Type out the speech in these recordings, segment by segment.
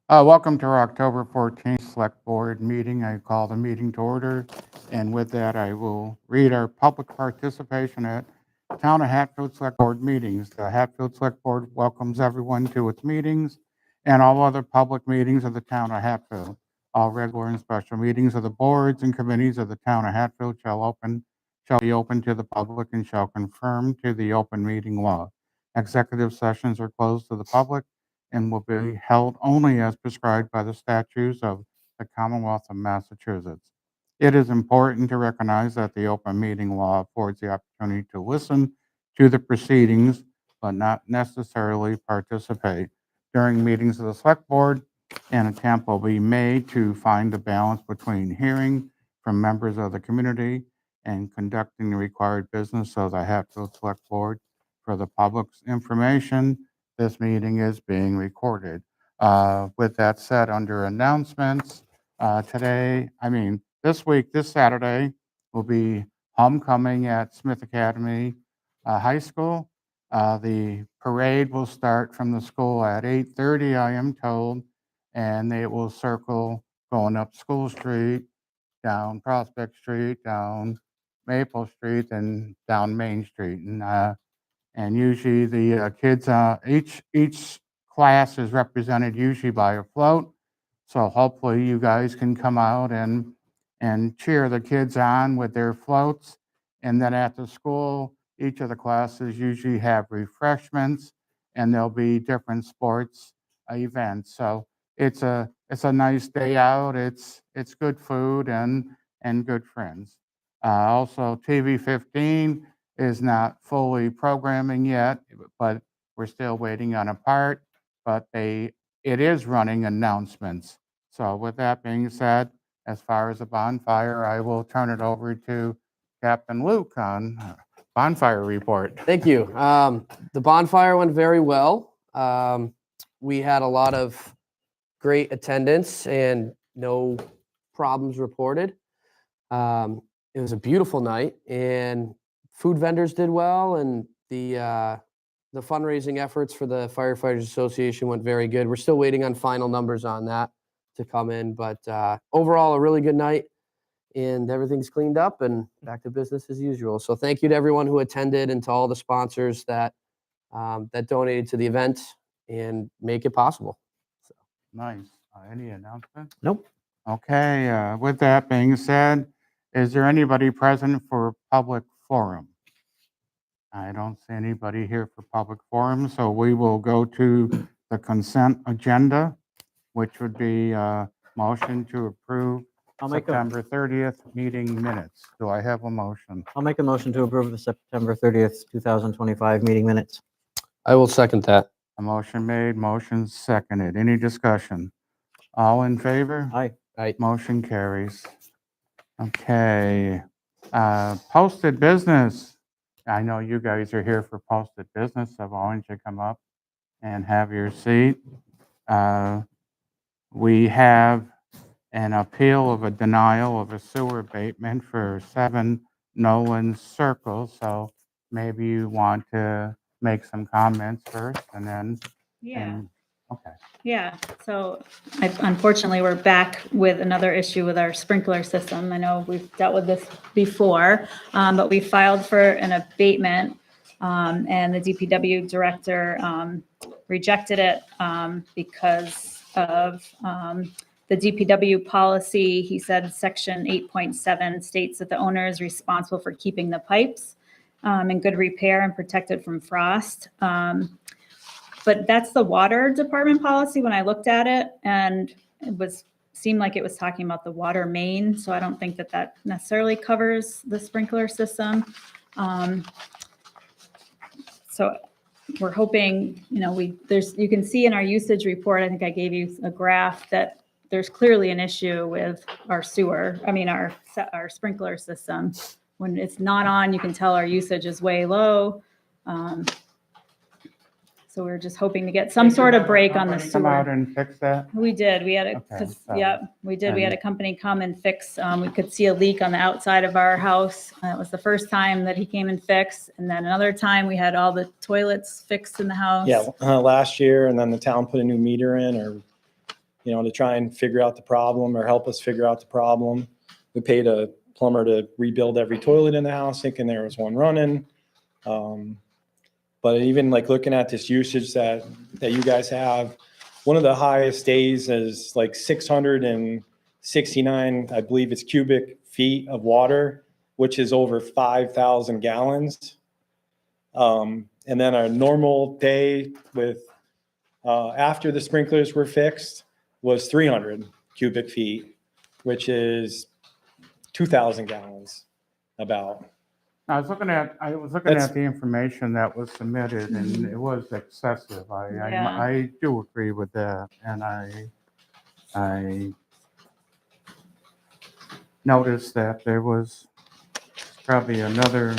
Welcome to our October 14th Select Board meeting. I call the meeting to order, and with that, I will read our public participation at Town of Hatfield Select Board meetings. The Hatfield Select Board welcomes everyone to its meetings and all other public meetings of the Town of Hatfield. All regular and special meetings of the boards and committees of the Town of Hatfield shall be open to the public and shall conform to the open meeting law. Executive sessions are closed to the public and will be held only as prescribed by the statutes of the Commonwealth of Massachusetts. It is important to recognize that the open meeting law affords the opportunity to listen to the proceedings, but not necessarily participate. During meetings of the Select Board, an attempt will be made to find a balance between hearing from members of the community and conducting the required business of the Hatfield Select Board. For the public's information, this meeting is being recorded. With that said, under announcements, this week, this Saturday, will be homecoming at Smith Academy High School. The parade will start from the school at 8:30, I am told, and they will circle going up School Street, down Prospect Street, down Maple Street, and down Main Street. And usually the kids, each class is represented usually by a float. So hopefully you guys can come out and cheer the kids on with their floats. And then at the school, each of the classes usually have refreshments, and there'll be different sports events. So it's a nice day out. It's good food and good friends. Also, TV 15 is not fully programming yet, but we're still waiting on a part. But it is running announcements. So with that being said, as far as the bonfire, I will turn it over to Captain Luke on bonfire report. Thank you. The bonfire went very well. We had a lot of great attendance and no problems reported. It was a beautiful night, and food vendors did well, and the fundraising efforts for the Firefighters Association went very good. We're still waiting on final numbers on that to come in, but overall, a really good night, and everything's cleaned up and back to business as usual. So thank you to everyone who attended and to all the sponsors that donated to the event and make it possible. So. Nice. Any announcements? Nope. Okay. With that being said, is there anybody present for public forum? I don't see anybody here for public forum, so we will go to the consent agenda, which would be motion to approve September 30th meeting minutes. Do I have a motion? I'll make a motion to approve the September 30th, 2025 meeting minutes. I will second that. A motion made, motion seconded. Any discussion? All in favor? Aye. Aye. Motion carries. Okay. Posted business. I know you guys are here for posted business, so why don't you come up and have your seat? We have an appeal of a denial of a sewer abatement for 7 Nolan Circle, so maybe you want to make some comments first and then. Yeah. Okay. Yeah, so unfortunately, we're back with another issue with our sprinkler system. I know we've dealt with this before, but we filed for an abatement, and the DPW director rejected it because of the DPW policy. He said section 8.7 states that the owner is responsible for keeping the pipes in good repair and protected from frost. But that's the water department policy when I looked at it, and it seemed like it was talking about the water main. So I don't think that necessarily covers the sprinkler system. So we're hoping, you can see in our usage report, I think I gave you a graph that there's clearly an issue with our our sprinkler system. When it's not on, you can tell our usage is way low. So we're just hoping to get some sort of break on the sewer. Come out and fix that? We did. We had we did. We had a company come and fix. We could see a leak on the outside of our house. It was the first time that he came and fixed. And then another time we had all the toilets fixed in the house. Yeah, last year, and then the town put a new meter in, or to try and figure out the problem or help us figure out the problem. We paid a plumber to rebuild every toilet in the house, thinking there was one running. But even like looking at this usage that you guys have, one of the highest days is like 669, I believe it's cubic feet of water, which is over 5,000 gallons. And then a normal day with after the sprinklers were fixed was 300 cubic feet, which is 2,000 gallons about. I was looking at the information that was submitted, and it was excessive. Yeah. I do agree with that, and I noticed that there was probably another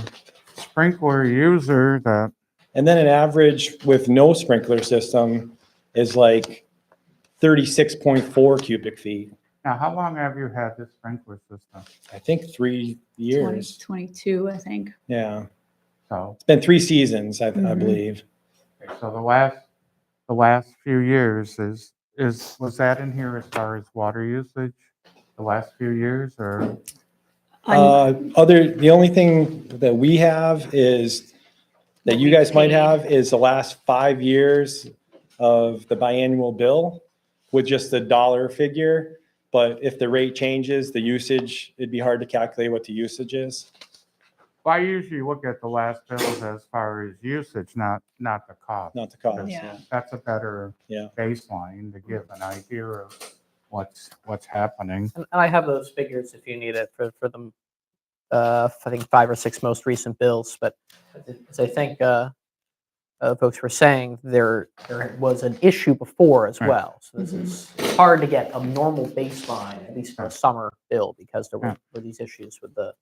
sprinkler user that, And then an average with no sprinkler system is like 36.4 cubic feet. now, how long have you had this sprinkler system? I think 3 years. 2022, I think. Yeah. So, It's been 3 seasons, I Mhm. believe. so the last few years was that in here as far as water usage? The last few years, or? The only thing that we have is that What you we guys might paid. have is the last 5 years of the biannual bill with just the dollar figure. But if the rate changes, the usage, it'd be hard to calculate what the usage is. Well, I usually look at the last bills as far as usage, not the cost. Not the cost. Yeah. That's a better Yeah. baseline to give an idea of what's happening. And I have those figures if you need it for the, I think 5 or 6 most recent bills. But as I think folks were saying, there was an issue before as Right. well. So this is hard to get a normal baseline, at least for a summer bill, because there were these issues with the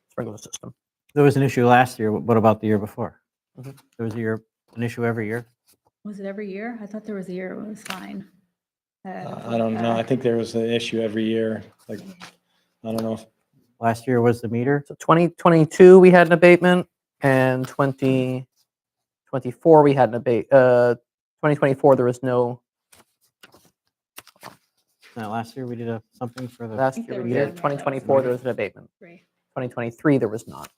sprinkler system. There was an issue last year. What about the year before? Mhm. There was an issue every year? Was it every year? I thought there was a year it was fine. I don't know. I think there was an issue every year. Like, I don't know if Last year was the meter? So 2022 we had an abatement, and 2024 we had an 2024 there was no. No, last year we did something for the. Last think year there we was did. one. 2024 there was an abatement. Three. 2023 there was not.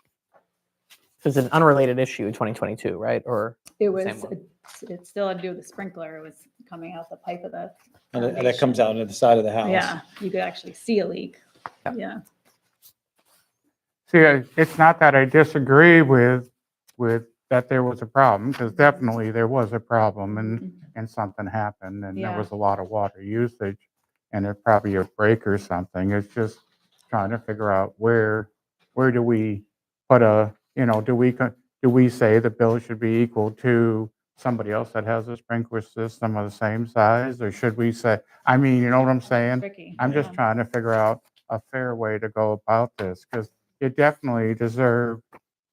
It was an unrelated issue in 2022, right? Or It the was, same one. it still had to do with the sprinkler. It was coming out the pipe of the. and that comes foundation. out of the side of the house. Yeah, you could actually see a leak. Yeah. Yeah. See, it's not that I disagree with that there was a problem, because definitely there was a problem and something happened and there Yeah. was a lot of water usage and it probably a break or something. It's just trying to figure out where do we put do we say the bill should be equal to somebody else that has a sprinkler system of the same size, or should we say, I mean, you know what I'm saying? Tricky. I'm just Yeah. trying to figure out a fair way to go about this, because you definitely deserve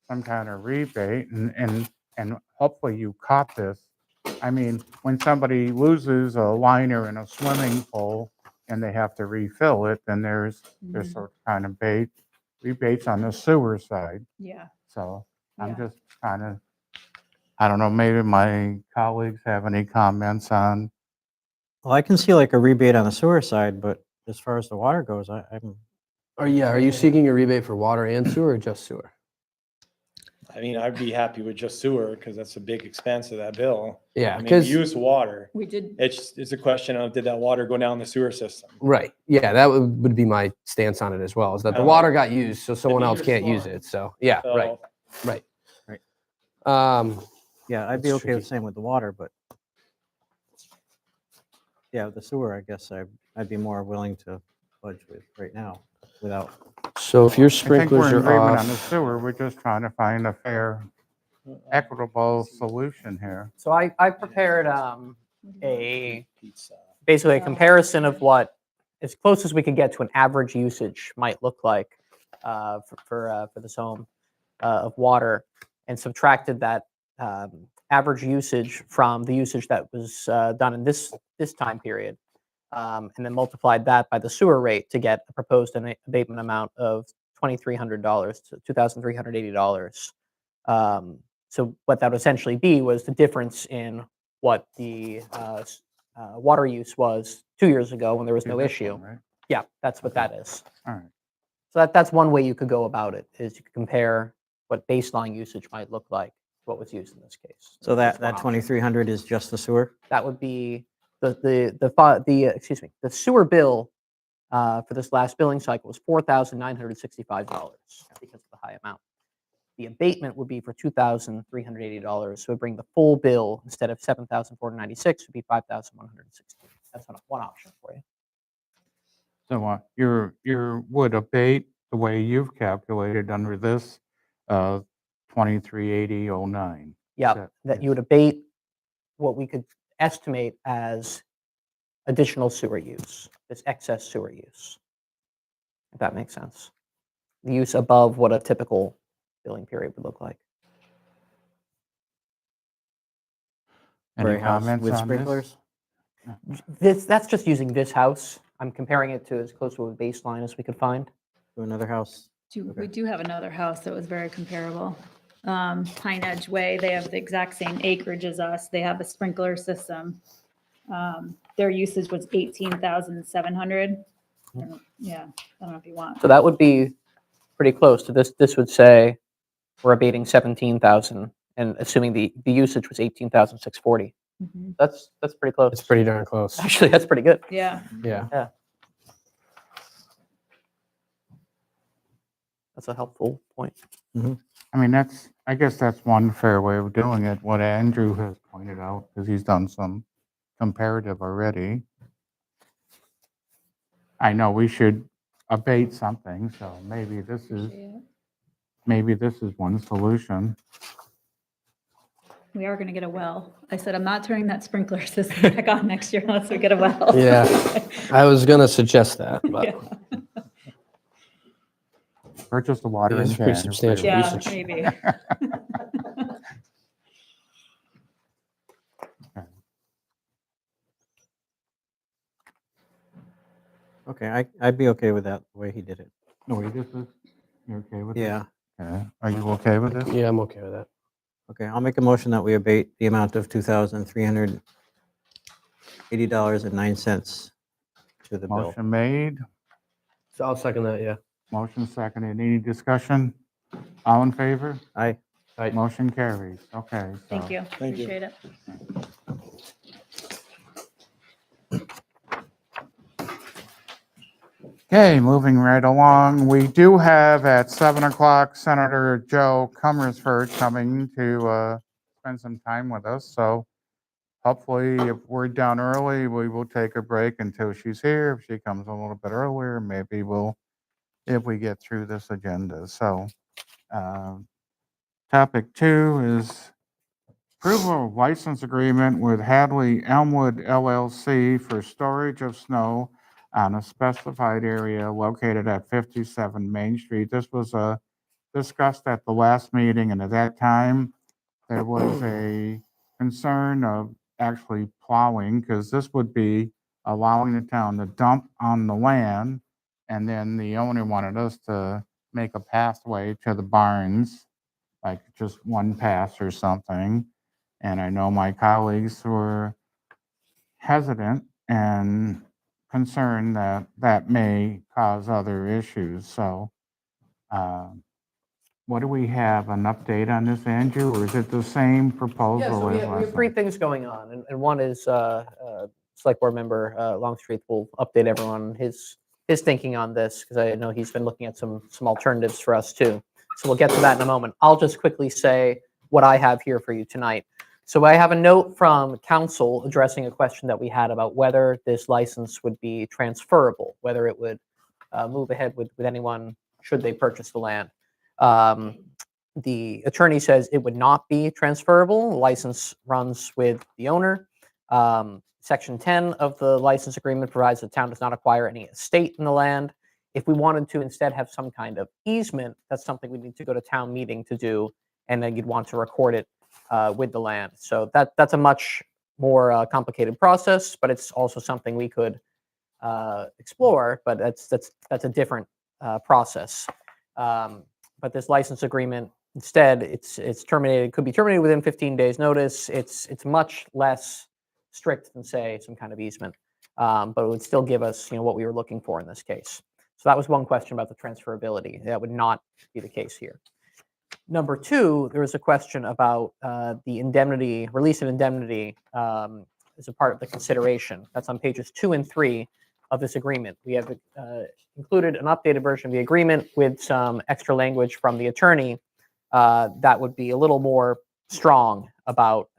some kind of rebate, and hopefully you caught this. I mean, when somebody loses a liner in a swimming pool and they have to refill it, then there's Mhm. sort of kind of rebates on the sewer side. Yeah. So I'm Yeah. just kind of, I don't know, maybe my colleagues have any comments on. Well, I can see like a rebate on the sewer side, but as far as the water goes, I'm. Are you seeking a rebate for water and sewer or just sewer? I mean, I'd be happy with just sewer because that's a big expense of that bill. Yeah, I mean, we because use water. We did, It's a question of, did that water go down the sewer system? right, yeah, that would be my stance on it as well. Is that the Yeah. water got used, so someone else meter's can't use flowing. it. So yeah, right, So, right. Right. Um, Yeah, I'd be That's okay with tricky. same with the water, but. Yeah, the sewer, I guess I'd be more willing to budge with right now without. so if your I think we're sprinklers in are agreement on the off, sewer. We're just trying to find a fair, equitable solution here. so I prepared a pizza. basically a comparison of what as close as we could get to an average usage might look like for this home of water, and subtracted that average usage from the usage that was done in this time period, and then multiplied that by the sewer rate to get a proposed abatement amount of $2,300 to $2,380. So what that would essentially be was the difference in what the water use was 2 years ago when there was no This issue. one, right? Yeah, that's what that is. All right. So that's one way you could go about it, is you could compare what baseline usage might look like, what was used in this case. So That's that one option. 2,300 is just the sewer? That would be excuse me, the sewer bill for this last billing cycle was $4,965 because of the high amount. The abatement would be for $2,380, so it would bring the full bill, instead of $7,496, would be $5,160. That's one option for you. So your would abate the way you've calculated under this 238009. Yeah, that you would abate what we could estimate as additional sewer use, this excess sewer use, if that makes sense. The use above what a typical billing period would look like. Any For a house comments with on sprinklers? That's just using this house. I'm comparing it to as close to a baseline as we could find. To another house? We do have another house that was very comparable. Pine Edge Way, they have the exact same acreage as us. They have a sprinkler system. Their usage was 18,700. Yeah, I don't know if you want. So that would be pretty close to this. This would say we're abating 17,000, and assuming the usage was 18,640. Mhm. That's pretty close. It's pretty darn close. Actually, that's pretty good. Yeah, Yeah. That's a helpful point. I mean, I guess that's one fair way of doing it, what Andrew has pointed out, because he's done some comparative already. I know we should abate something, so maybe this is one solution. we are gonna get a well. I said, I'm not turning that sprinkler system back on next year unless we get a well. Yeah. I was going to suggest that, but Yeah. Purchase the water It is in pretty January. substantial. Yeah, usage. maybe. Okay, I'd be okay with that, the way he did it. No, wait, you're okay with it? Yeah. Okay. Are you okay with this? yeah, I'm okay with that. Okay, I'll make a motion that we abate the amount of $2,380.09 to the bill. Motion made, So I'll second that, yeah. motion seconded. Any discussion? All in favor? Aye. Aye. Motion carries. Okay. Thank so- you. Thank you. Appreciate it. Okay, moving right along. We do have at 7 o'clock Senator Joe Cummersford coming to spend some time with us. So hopefully if we're done early, we will take a break until she's here. If she comes a little bit earlier, maybe if we get through this agenda. So topic 2 is approval of license agreement with Hadley Elmwood LLC for storage of snow on a specified area located at 57 Main Street. This was discussed at the last meeting, and at that time, there was a concern of actually plowing, because this would be allowing the town to dump on the land, and then the owner wanted us to make a pathway to the barns, like just one pass or something. And I know my colleagues were hesitant and concerned that that may cause other issues. So what do we have, an update on this, Andrew, or is it the same proposal Yeah, so we as have last three time? things going on, and one is Select Board Member Longstreet will update everyone on his thinking on this, because I know he's been looking at some alternatives for us too. So we'll get to that in a moment. I'll just quickly say what I have here for you tonight. So I have a note from council addressing a question that we had about whether this license would be transferable, whether it would move ahead with anyone should they purchase the land. The attorney says it would not be transferable. The license runs with the owner. Section 10 of the license agreement provides the town does not acquire any estate in the land. If we wanted to instead have some kind of easement, that's something we need to go to town meeting to do, and then you'd want to record it with the land. So that's a much more complicated process, but it's also something we could explore, but that's a different process. But this license agreement, instead, it's terminated, could be terminated within 15 days notice. It's much less strict than say some kind of easement, but it would still give us what we were looking for in this case. So that was one question about the transferability. That would not be the case here. Number two, there was a question about the indemnity, release of indemnity as a part of the consideration. That's on pages 2 and 3 of this agreement. We have included an updated version of the agreement with some extra language from the attorney that would be a little more strong about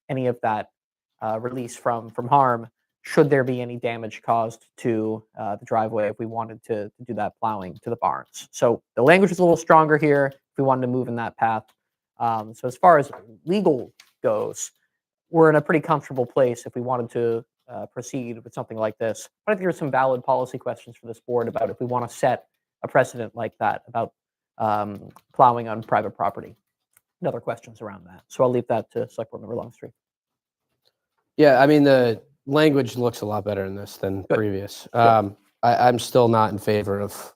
any of that release from harm should there be any damage caused to the driveway if we wanted to do that plowing to the barns. So the language is a little stronger here if we wanted to move in that path. So as far as legal goes, we're in a pretty comfortable place if we wanted to proceed with something like this. But I think there's some valid policy questions for this board about if we want to set a precedent like that about plowing on private property and other questions around that. So I'll leave that to Select Board Member Longstreet. Yeah, I mean, the language looks a lot better in this than Good. previous. I'm still not in favor of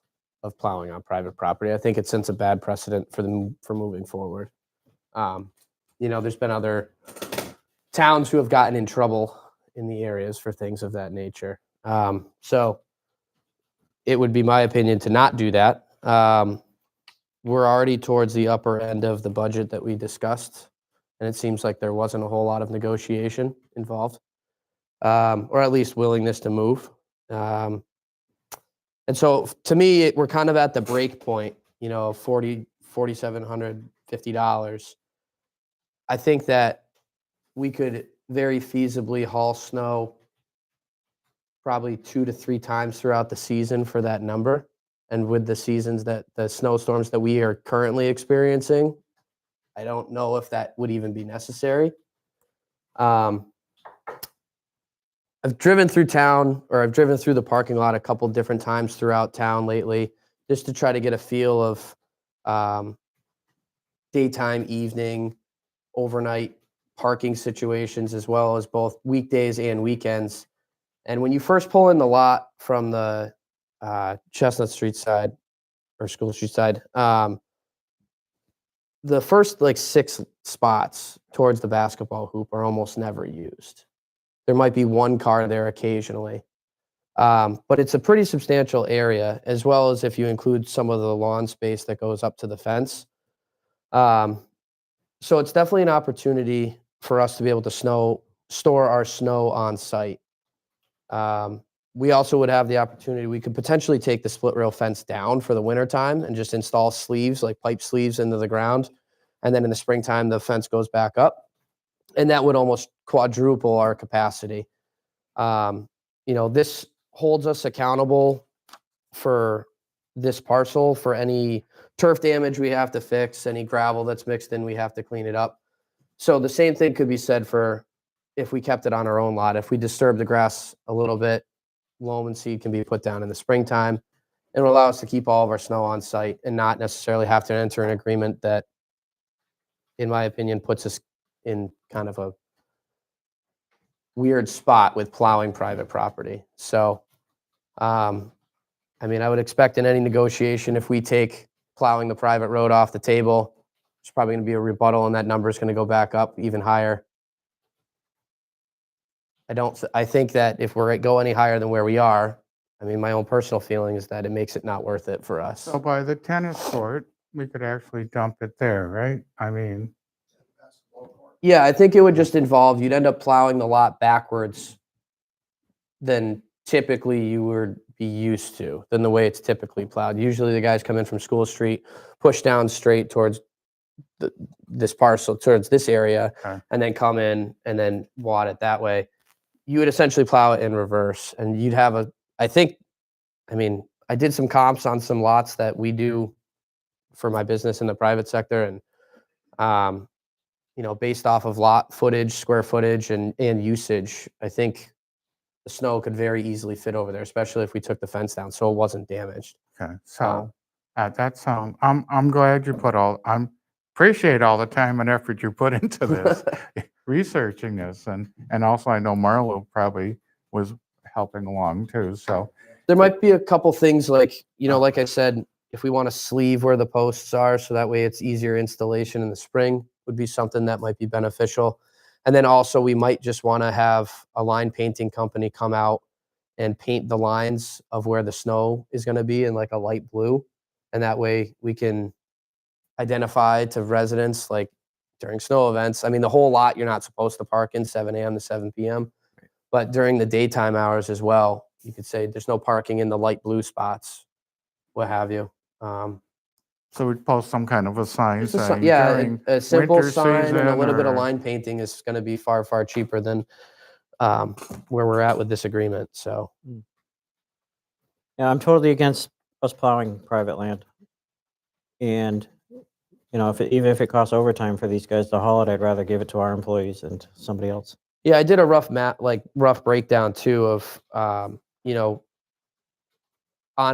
plowing on private property. I think it sets a bad precedent for moving forward. There's been other towns who have gotten in trouble in the areas for things of that nature. So it would be my opinion to not do that. We're already towards the upper end of the budget that we discussed, and it seems like there wasn't a whole lot of negotiation involved, or at least willingness to move. And so to me, we're kind of at the break point, $4,750. I think that we could very feasibly haul snow probably 2 to 3 times throughout the season for that number. And with the the snowstorms that we are currently experiencing, I don't know if that would even be necessary. I've driven through town, or I've driven through the parking lot a couple different times throughout town lately, just to try to get a feel of daytime, evening, overnight parking situations, as well as both weekdays and weekends. And when you first pull in the lot from the Chestnut Street side or School Street side, the first 6 spots towards the basketball hoop are almost never used. There might be one car there occasionally, but it's a pretty substantial area, as well as if you include some of the lawn space that goes up to the fence. So it's definitely an opportunity for us to be able to store our snow on site. We also would have the opportunity, we could potentially take the split rail fence down for the wintertime and just install sleeves, like pipe sleeves into the ground. And then in the springtime, the fence goes back up. And that would almost quadruple our capacity. This holds us accountable for this parcel, for any turf damage we have to fix, any gravel that's mixed in, we have to clean it up. So the same thing could be said for if we kept it on our own lot. If we disturb the grass a little bit, loam and seed can be put down in the springtime. It will allow us to keep all of our snow on site and not necessarily have to enter an agreement that, in my opinion, puts us in kind of a weird spot with plowing private property. So, I would expect in any negotiation, if we take plowing the private road off the table, there's probably going to be a rebuttal, and that number is going to go back up even higher. I think that if we're go any higher than where we are, my own personal feeling is that it makes it not worth it for us. So by the tennis court, we could actually dump it there, right? Yeah, I think it would just involve, you'd end up plowing the lot backwards than typically you would be used to, than the way it's typically plowed. Usually the guys come in from School Street, push down straight towards this parcel, towards this area, Okay. and then come in and then wad it that way. You would essentially plow it in reverse, and you'd have I did some comps on some lots that we do for my business in the private sector, and based off of lot footage, square footage, and usage, I think the snow could very easily fit over there, especially if we took the fence down so it wasn't damaged. Okay, so that sound, I'm glad you appreciate all the time and effort you put into this, researching this, and also I know Marlo probably was helping along too, so. There might be a couple things like I said, if we want to sleeve where the posts are, so that way it's easier installation in the spring, would be something that might be beneficial. And then also we might just want to have a line painting company come out and paint the lines of where the snow is going to be in like a light blue. And that way we can identify to residents like during snow events. I mean, the whole lot you're not supposed to park in 7 a.m. to 7 p.m. But during the daytime hours as well, you could say there's no parking in the light blue spots, what have you. So we'd post some kind of a sign Just a saying yeah, during a simple winter sign and a season little bit of or- line painting is going to be far, far cheaper than where we're at with this agreement. So Yeah, I'm totally against us plowing private land. And, even if it costs overtime for these guys to haul it, I'd rather give it to our employees than to somebody else. yeah, I did a rough rough breakdown too of on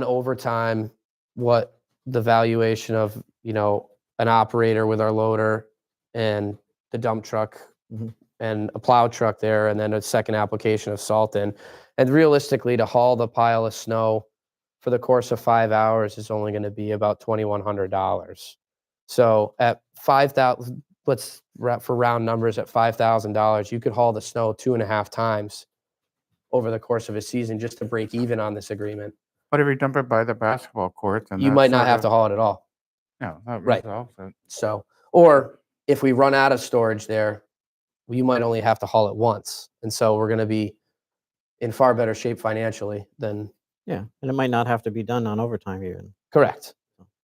overtime, what the valuation of, an operator with our loader and the dump truck Mhm. and a plow truck there, and then a second application of salt in. And realistically, to haul the pile of snow for the course of 5 hours is only going to be about $2,100. So at 5,000, for round numbers, at $5,000, you could haul the snow 2.5 times over the course of a season just to break even on this agreement. But if you dump it by the basketball court, then You that might not sort have of- to haul it at all. Yeah, that Right. resolves it. So, or if we run out of storage there, you might only have to haul it once. And so we're going to be in far better shape financially than Yeah, and it might not have to be done on overtime even. correct.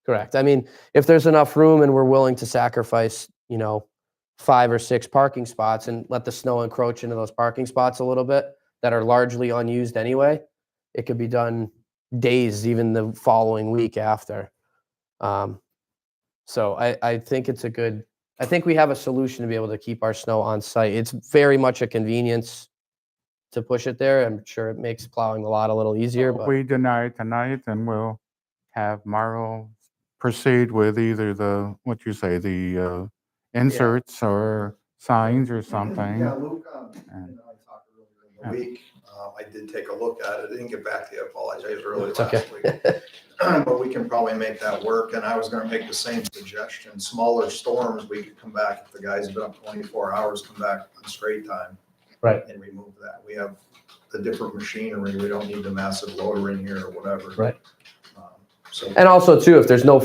Correct. I mean, if there's enough room and we're willing to sacrifice, 5 or 6 parking spots and let the snow encroach into those parking spots a little bit that are largely unused anyway, it could be done days, even the following week after. So I think I think we have a solution to be able to keep our snow on site. It's very much a convenience to push it there. I'm sure it makes plowing the lot a little easier, If but we deny it tonight, then we'll have Mauro proceed with either the inserts or signs or something. Yeah, Luke, And- and I talked earlier in the week. I did take a look at it. I didn't get back to you. I apologize early it's last okay. week. But we can probably make that work. And I was gonna make the same suggestion. Smaller storms, we could come back, if the guys have been up 24 hours, come back on straight time. Right. And remove that. We have the different machinery. We don't need the massive loader in here or whatever. Right. So. And also too, if there's no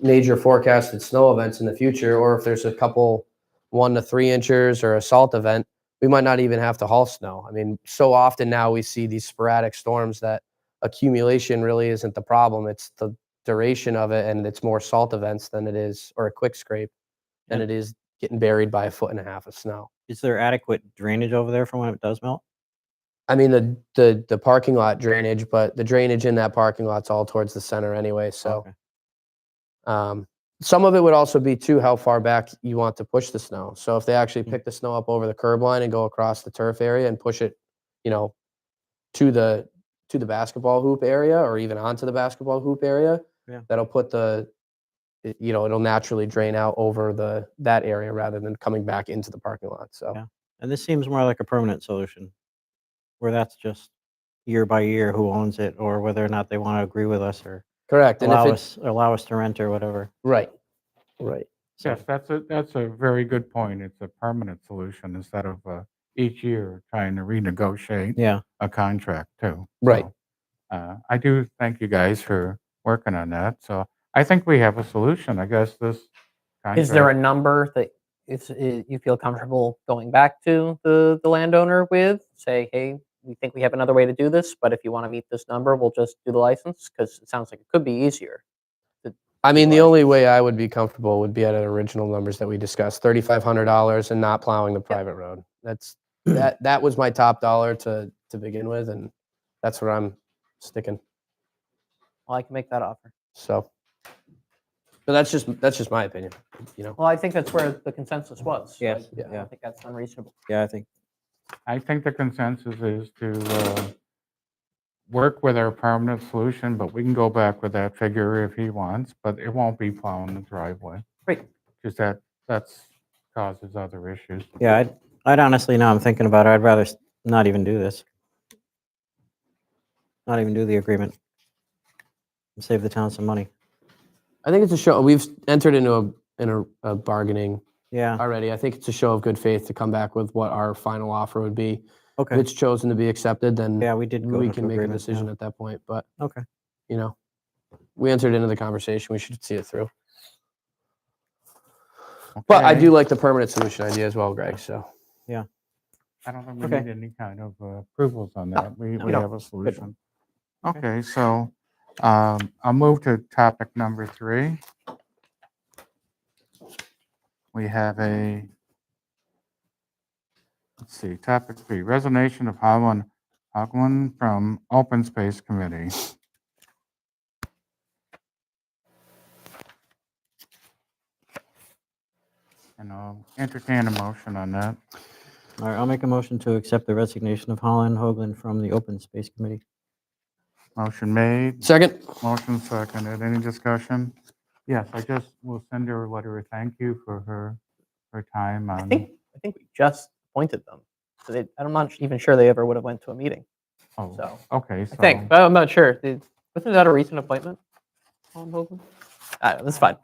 major forecasted snow events in the future, or if there's a couple 1 to 3 inches or a salt event, we might not even have to haul snow. I mean, so often now we see these sporadic storms that accumulation really isn't the problem. It's the duration of it, and it's more salt events than it is, or a quick scrape, than it is getting buried by 1.5 feet of snow. Is there adequate drainage over there for when it does melt? I mean, the parking lot drainage, but the drainage in that parking lot's all towards the center anyway. So Okay. some of it would also be too how far back you want to push the snow. So if they actually Mm. pick the snow up over the curb line and go across the turf area and push it, to the basketball hoop area or even onto the basketball hoop area, Yeah. that'll put it'll naturally drain out over that area rather than coming back into the parking lot. So Yeah. And this seems more like a permanent solution, where that's just year by year who owns it, or whether or not they want to agree with us or correct. And allow if us to rent or whatever. right. So, Yes, that's a very good point. It's a permanent solution instead of each year trying to renegotiate yeah. a contract too. Right. So, I do thank you guys for working on that. So I think we have a solution. I guess this Is there a contract- number that you feel comfortable going back to the landowner with? Say, hey, we think we have another way to do this, but if you want to meet this number, we'll just do the license? Because it sounds like it could be easier. I mean, the only way I would be comfortable would be at our original numbers that we discussed, $3,500 and not plowing the private road. That was my top dollar to begin with, and that's where I'm sticking. Well, I can make that offer. So, but that's just my opinion. Well, I think that's where the consensus was. So Yes, I yeah. think that's unreasonable. Yeah, I think. I think the consensus is to work with our permanent solution, but we can go back with that figure if he wants, but it won't be plowing the driveway. Great. Because that's causes other issues. Yeah, I'd honestly, now I'm thinking about it, I'd rather not even do this. Not even do the agreement. And save the town some money. I think it's a show. We've entered into a bargaining Yeah, already. I think it's a show of good faith to come back with what our final offer would be. If okay. it's chosen to be accepted, then Yeah, we did go we into can make a agreement, yeah. decision at that point. But, Okay. you know, we entered into the conversation. We should see it through. But I Okay. do like the permanent solution idea as well, Greg. So I don't think we Okay. need any kind of approvals on No, that. We no. have a solution. Okay. Okay, so I'll move to topic number 3. We have let's see, topic 3, resignation of Hogwan from Open Space Committee. And I'll entertain a motion on that. All right, I'll make a motion to accept the resignation of Holland Hoagland from the Open Space Committee. Motion made, second. motion seconded. Any discussion? Yes, I just will send her a letter of thank you for her time I on. think we just appointed them. So I'm not even sure they ever would have went to a meeting. Oh, So okay, I so. think, but I'm not sure. Wasn't that a recent appointment? On Hoagland? That's fine.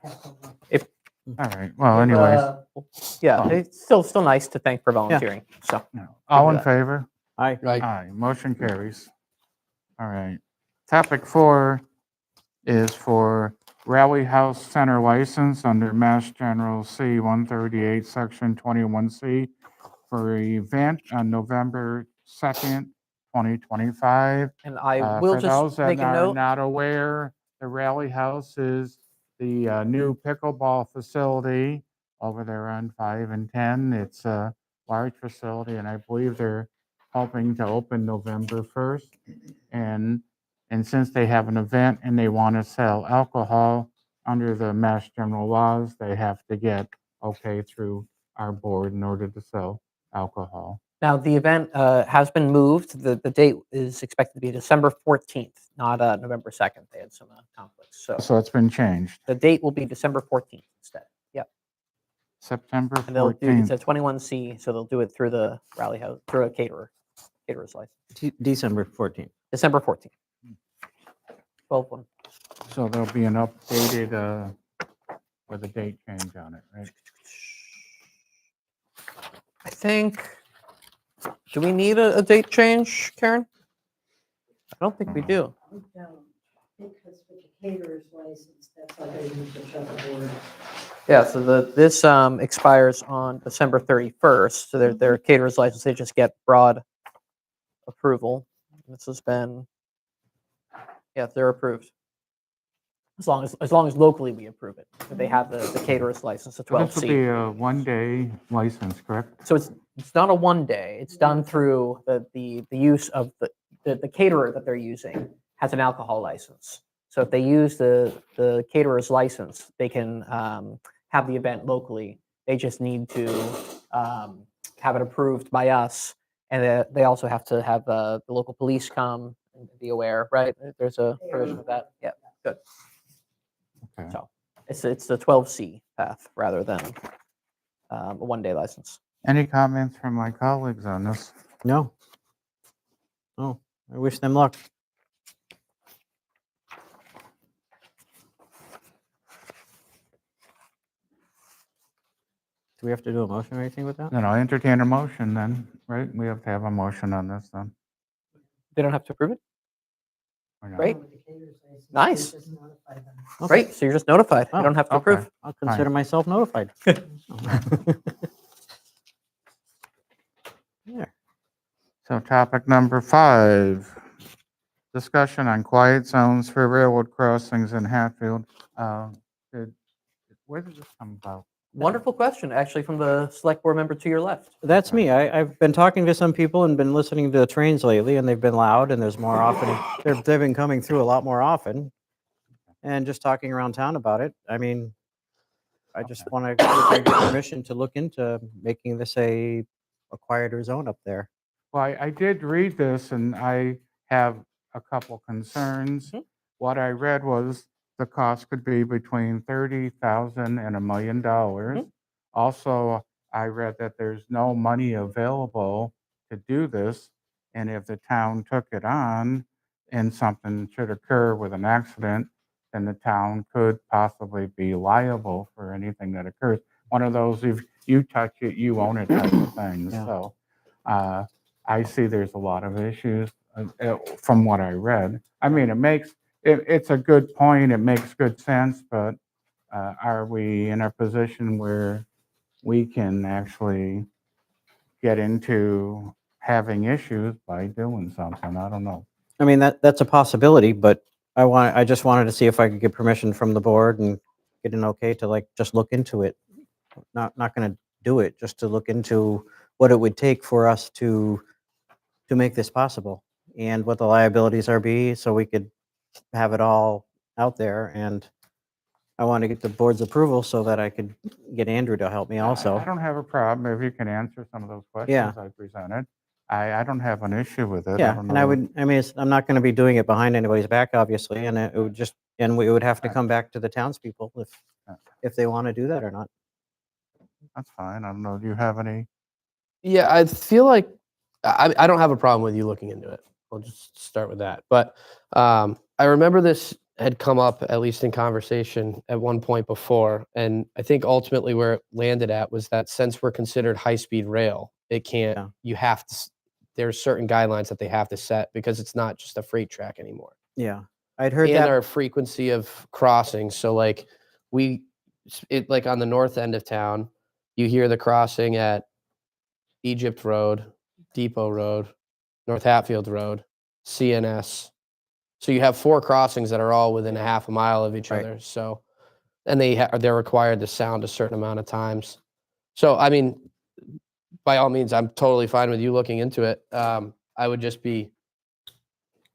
All right, well, anyways, Yeah, Oh. it's still nice to thank for volunteering. So no. All in that. favor? Aye. Right. Aye, motion carries. All right. Topic 4 is for Rally House Center license under Mass General C 138, Section 21C for an event on November 2nd, 2025. and I will For those just that make a are note. not aware, the Rally House is the new pickleball facility over there on 5 and 10. It's a large facility, and I believe they're hoping to open November 1st. And since they have an event and they want to sell alcohol under the Mass General laws, they have to get okay through our board in order to sell alcohol. Now, the event has been moved. The date is expected to be December 14th, not November 2nd. They had some conflicts. So it's been changed. The date will be December 14th instead. Yep. September And they'll do, it's 14th. a 21C, so they'll do it through the rally house, through a caterer's license. December 14th. December 14th. 12/1. So there'll be an updated with a date change on it, right? I think, do we need a date change, Karen? I don't think we do. Because with the caterer's license, that's how they use the shuffleboard. Yeah, so this expires on December 31st. So their caterer's license, they just get broad approval. This has been, yeah, they're approved. As long as locally we approve it. If they have the caterer's license, the So this will 12C. be a one-day license, correct? So it's not a one day. It's done through the use of the caterer that they're using has an alcohol license. So if they use the caterer's license, they can have the event locally. They just need to have it approved by us, and they also have to have the local police come and be aware. Right? There's a provision of that. Yeah. Good. Okay. So it's the 12C path rather than a one-day license. Any comments from my colleagues on this? No. Oh, I wish them luck. Do we have to do a motion or anything with that? Then I'll entertain a motion then, right? We have to have a motion on this then. They don't have to approve it? or not? Great. With the caterer's license, they Nice. just notify them. Okay. Great, so you're just notified. You Oh, don't have to okay. approve. I'll consider myself notified. Yeah. So topic number 5, discussion on quiet zones for railroad crossings in Hatfield. Where did this come about? Wonderful question, actually, from the select board member to your left. That's me. I've been talking to some people and been listening to the trains lately, and they've been loud, and there's more often. They've been coming through a lot more often, and just talking around town about it. I mean, I just want to get permission to look into making this a quieter zone up there. Well, I did read this and I have a couple concerns. Mhm. What I read was the cost could be between $30,000 and $1 million. Also, I read that there's no money available to do this. And if the town took it on and something should occur with an accident, then the town could possibly be liable for anything that occurs. one of those, if you touch it, you own it type of thing. Yeah. So I see there's a lot of issues from what I read. I mean, it's a good point. It makes good sense, but are we in a position where we can actually get into having issues by doing something? I don't know. I mean, that's a possibility, but I just wanted to see if I could get permission from the board and get an okay to like just look into it. Not going to do it, just to look into what it would take for us to make this possible and what the liabilities are be, so we could have it all out there. And I want to get the board's approval so that I could get Andrew to help me I also. don't have a problem if you can answer some of those questions I presented. I don't have an issue with it. I Yeah, don't and I know. would, I mean, I'm not going to be doing it behind anybody's back, obviously, and it would just, and we would have to Right. come back to the townspeople Yeah. if they want to do that or not. That's fine. I don't know. Do you have any? Yeah, I feel like I don't have a problem with you looking into it. I'll just start with that. But I remember this had come up, at least in conversation, at one point before. And I think ultimately where it landed at was that since we're considered high-speed rail, it can't, Yeah. you have to, there's certain guidelines that they have to set because it's not just a freight track anymore. Yeah, I'd heard And that. our frequency of crossings. So like like on the north end of town, you hear the crossing at Egypt Road, Depot Road, North Hatfield Road, CNS. So you have 4 crossings that are all within a half a mile of each Right. other. So, and they're required to sound a certain amount of times. So, I mean, by all means, I'm totally fine with you looking into it. I would just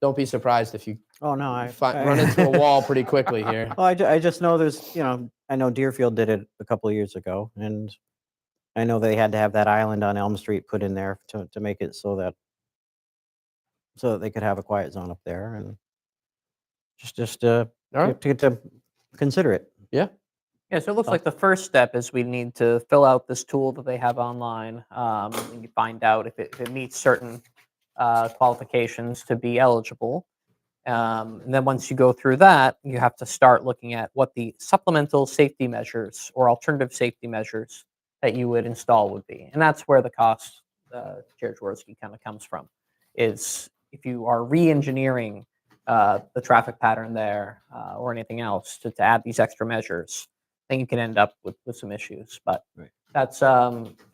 don't be surprised if you Oh, no, run into a wall pretty quickly here. Well, I just know there's, I know Deerfield did it a couple of years ago, and I know they had to have that island on Elm Street put in there to make it so that they could have a quiet zone up there, and just All right. to consider it. Yeah. Yeah, so it looks Oh. like the first step is we need to fill out this tool that they have online, and you find out if it meets certain qualifications to be eligible. And then once you go through that, you have to start looking at what the supplemental safety measures or alternative safety measures that you would install would be. And that's where the cost, Chair Jaworski, kind of comes from, is if you are re-engineering the traffic pattern there or anything else to add these extra measures, then you can end up with some issues. But Right. that's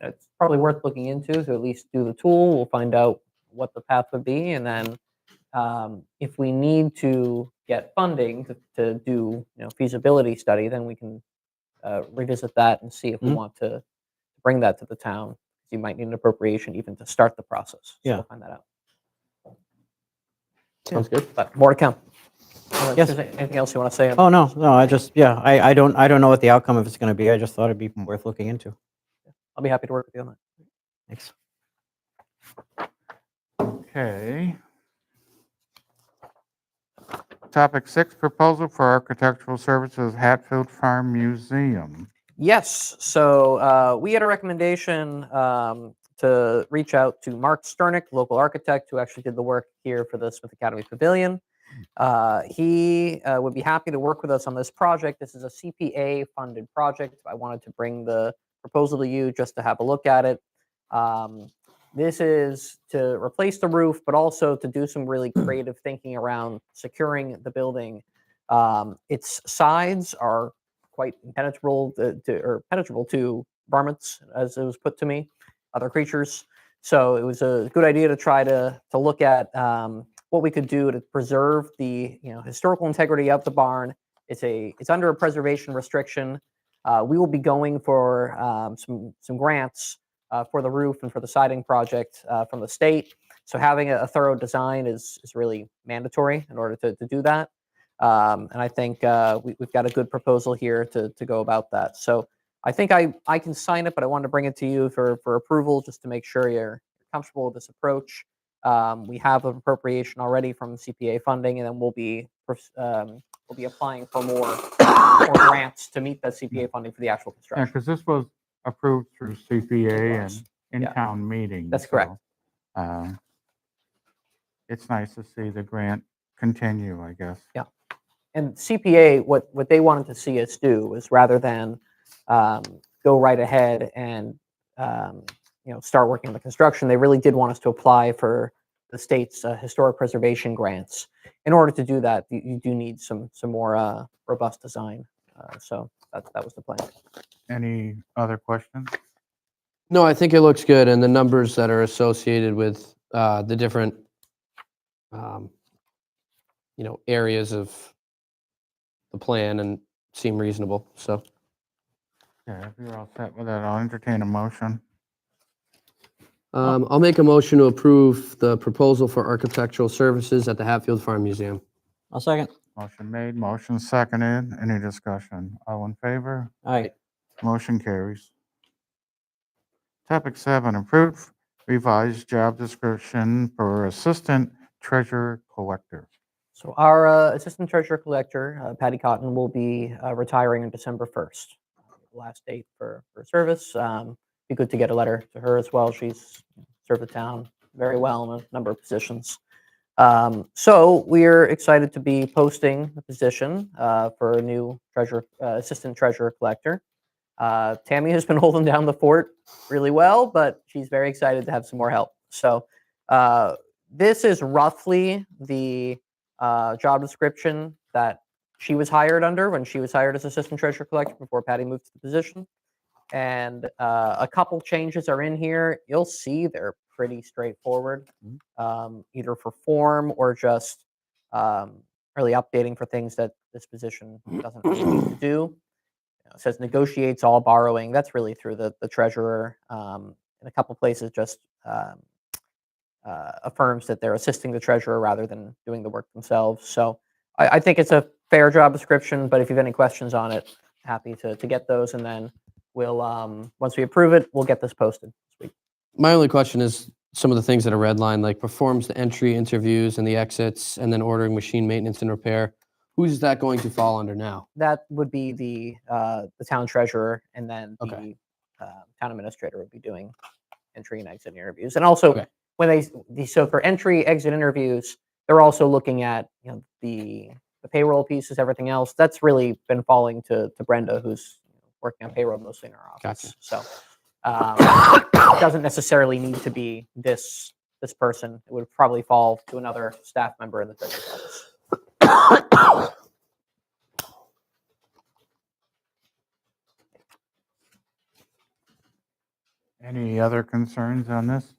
it's probably worth looking into to at least do the tool. We'll find out what the path would be, and then if we need to get funding to do feasibility study, then we can revisit that and see if we Mhm. want to bring that to the town. You might need an appropriation even to start the process. So Yeah. we'll find that out. Sounds good. But more to come. Unless Yes. there's anything else you want to say? Oh, no, I just, yeah, I don't know what the outcome of it's going to be. I just thought it'd be worth looking into. I'll be happy to work with you on that. Thanks. Okay. Topic 6, proposal for architectural services, Hatfield Farm Museum. Yes. So we had a recommendation to reach out to Mark Sternick, local architect who actually did the work here for the Smith Academy Pavilion. He would be happy to work with us on this project. This is a CPA funded project. I wanted to bring the proposal to you just to have a look at it. This is to replace the roof, but also to do some really creative thinking around securing the building. Its sides are quite impenetrable penetrable to varmints, as it was put to me, other creatures. So it was a good idea to try to look at what we could do to preserve the historical integrity of the barn. It's under a preservation restriction. We will be going for some grants for the roof and for the siding project from the state. So having a thorough design is really mandatory in order to do that. And I think we've got a good proposal here to go about that. So I think I can sign it, but I wanted to bring it to you for approval just to make sure you're comfortable with this approach. We have an appropriation already from CPA funding, and then we'll be applying for more grants to meet that CPA funding for the actual Yeah, construction. because this was approved through CPA was, and yeah. in-town meetings. That's correct. It's nice to see the grant continue, I guess. Yeah. And CPA, what they wanted to see us do was rather than go right ahead and start working on the construction. They really did want us to apply for the state's historic preservation grants. In order to do that, you do need some more robust design. So that was the plan. Any other questions? No, I think it looks good, and the numbers that are associated with the different, areas of the plan and seem reasonable. So, Yeah, if you're all set with that, I'll entertain a motion. I'll make a motion to approve the proposal for architectural services at the Hatfield Farm Museum. I'll second. Motion made, motion seconded. Any discussion? All in favor? Aye. Motion carries. Topic 7, approve revised job description for assistant treasurer collector. So our assistant treasurer collector, Patty Cotton, will be retiring on December 1st. Last date for service. Be good to get a letter to her as well. She's served the town very well in a number of positions. So we're excited to be posting the position for a new assistant treasurer collector. Tammy has been holding down the fort really well, but she's very excited to have some more help. So this is roughly the job description that she was hired under when she was hired as assistant treasurer collector before Patty moved to the position. And a couple changes are in here. You'll see they're pretty straightforward, either for form or just really updating for things that this position doesn't really need to do. It says negotiates all borrowing. That's really through the treasurer. In a couple places, just affirms that they're assisting the treasurer rather than doing the work themselves. So I think it's a fair job description, but if you have any questions on it, happy to get those. And then we'll, once we approve it, we'll get this posted this week. My only question is some of the things that are redlined, like performs the entry interviews and the exits, and then ordering machine maintenance and repair. Who's that going to fall under now? That would be the town treasurer, and then Okay. the town administrator would be doing entry and exit interviews. And also, Okay. when so for entry, exit interviews, they're also looking at the payroll pieces, everything else. That's really been falling to Brenda, who's working on payroll mostly in our office. Gotcha. So it doesn't necessarily need to be this person. It would probably fall to another staff member in the treasurer's office. Any other concerns on this?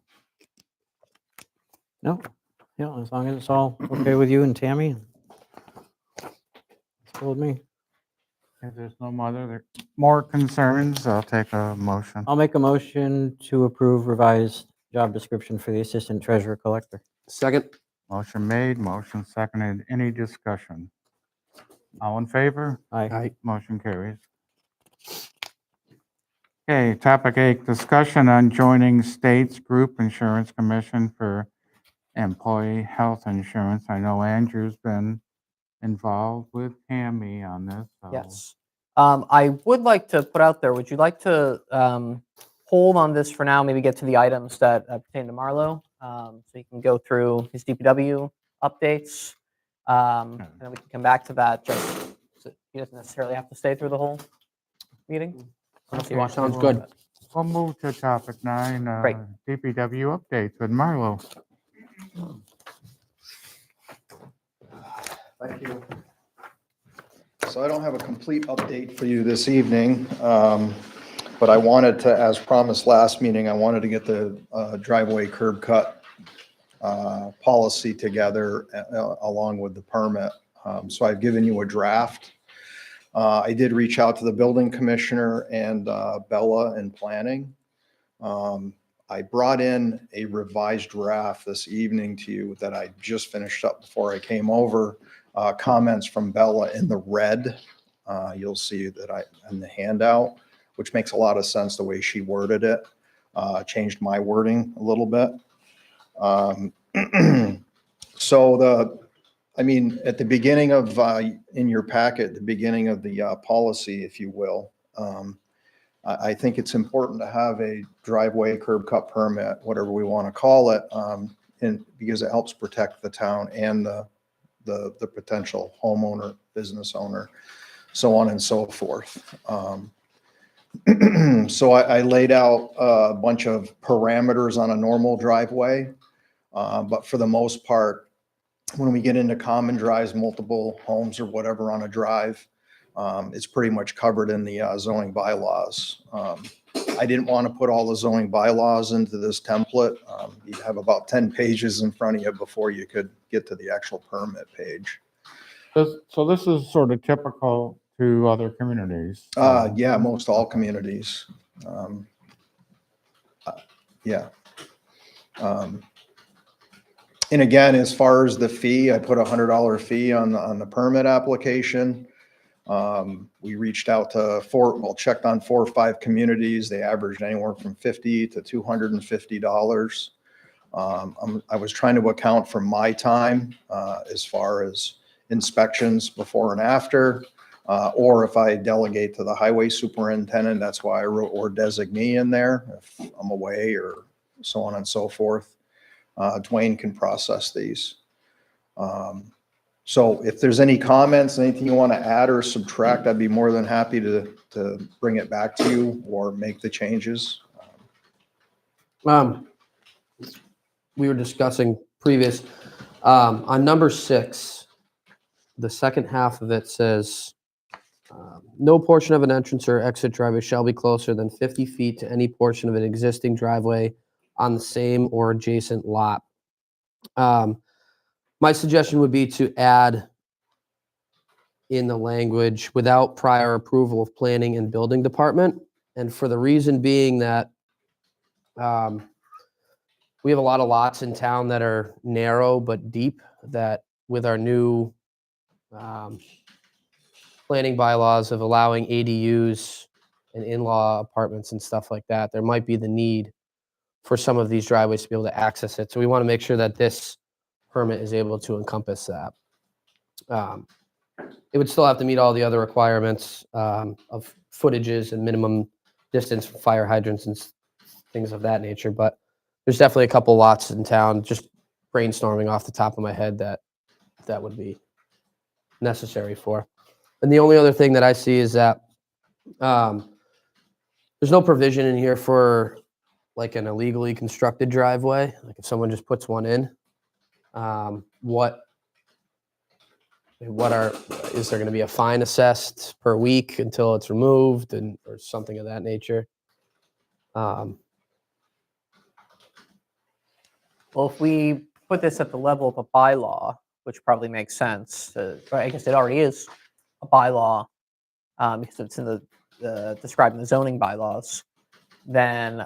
No, yeah, as long as it's all okay with you and Tammy. It's cool with me. If there's no more concerns, I'll take a motion. I'll make a motion to approve revised job description for the assistant treasurer collector. Second. Motion made, motion seconded. Any discussion? All in favor? Aye. Motion carries. Okay, topic 8, discussion on joining states group insurance commission for employee health insurance. I know Andrew's been involved with Tammy on this. So. Yes. I would like to put out there, would you like to hold on this for now, maybe get to the items that pertain to Marlo? So you can go through his DPW updates. And then we can come back to that. Just so he doesn't necessarily have to stay through the whole meeting. Unless you're interested in Sounds more good. of it. We'll move to topic 9, Great. DPW updates with Marlo. Thank you. So I don't have a complete update for you this evening, but I wanted to, as promised last meeting, I wanted to get the driveway curb cut policy together along with the permit. So I've given you a draft. I did reach out to the building commissioner and Bella in planning. I brought in a revised draft this evening to you that I just finished up before I came over. Comments from Bella in the red. You'll see that in the handout, which makes a lot of sense the way she worded it. Changed my wording a little bit. So at the beginning of, in your packet, the beginning of the policy, if you will, I think it's important to have a driveway curb cut permit, whatever we want to call it, because it helps protect the town and the potential homeowner, business owner, so on and so forth. So I laid out a bunch of parameters on a normal driveway. But for the most part, when we get into common drives, multiple homes or whatever on a drive, it's pretty much covered in the zoning bylaws. I didn't want to put all the zoning bylaws into this template. You'd have about 10 pages in front of you before you could get to the actual permit page. So this is sort of typical to other communities. Yeah, most all communities. Um, Yeah. And again, as far as the fee, I put $100 fee on the permit application. We reached out to checked on 4 or 5 communities. They averaged anywhere from $50 to $250. I was trying to account for my time as far as inspections before and after, or if I delegate to the highway superintendent, that's why I wrote or designee in there if I'm away or so on and so forth. Dwayne can process these. So if there's any comments, anything you want to add or subtract, I'd be more than happy to bring it back to you or make the changes. We were discussing previous, on number 6, the second half of it says, no portion of an entrance or exit driveway shall be closer than 50 feet to any portion of an existing driveway on the same or adjacent lot. My suggestion would be to add in the language without prior approval of planning and building department. And for the reason being that we have a lot of lots in town that are narrow but deep, that with our new planning bylaws of allowing ADUs and in-law apartments and stuff like that, there might be the need for some of these driveways to be able to access it. So we want to make sure that this permit is able to encompass that. It would still have to meet all the other requirements of footages and minimum distance from fire hydrants and things of that nature. But there's definitely a couple lots in town, just brainstorming off the top of my head, that would be necessary for. And the only other thing that I see is that there's no provision in here for like an illegally constructed driveway. Like if someone just puts one in, is there going to be a fine assessed per week until it's removed or something of that nature? Well, if we put this at the level of a bylaw, which probably makes sense, I guess it already is a bylaw because it's in the described in the zoning bylaws, then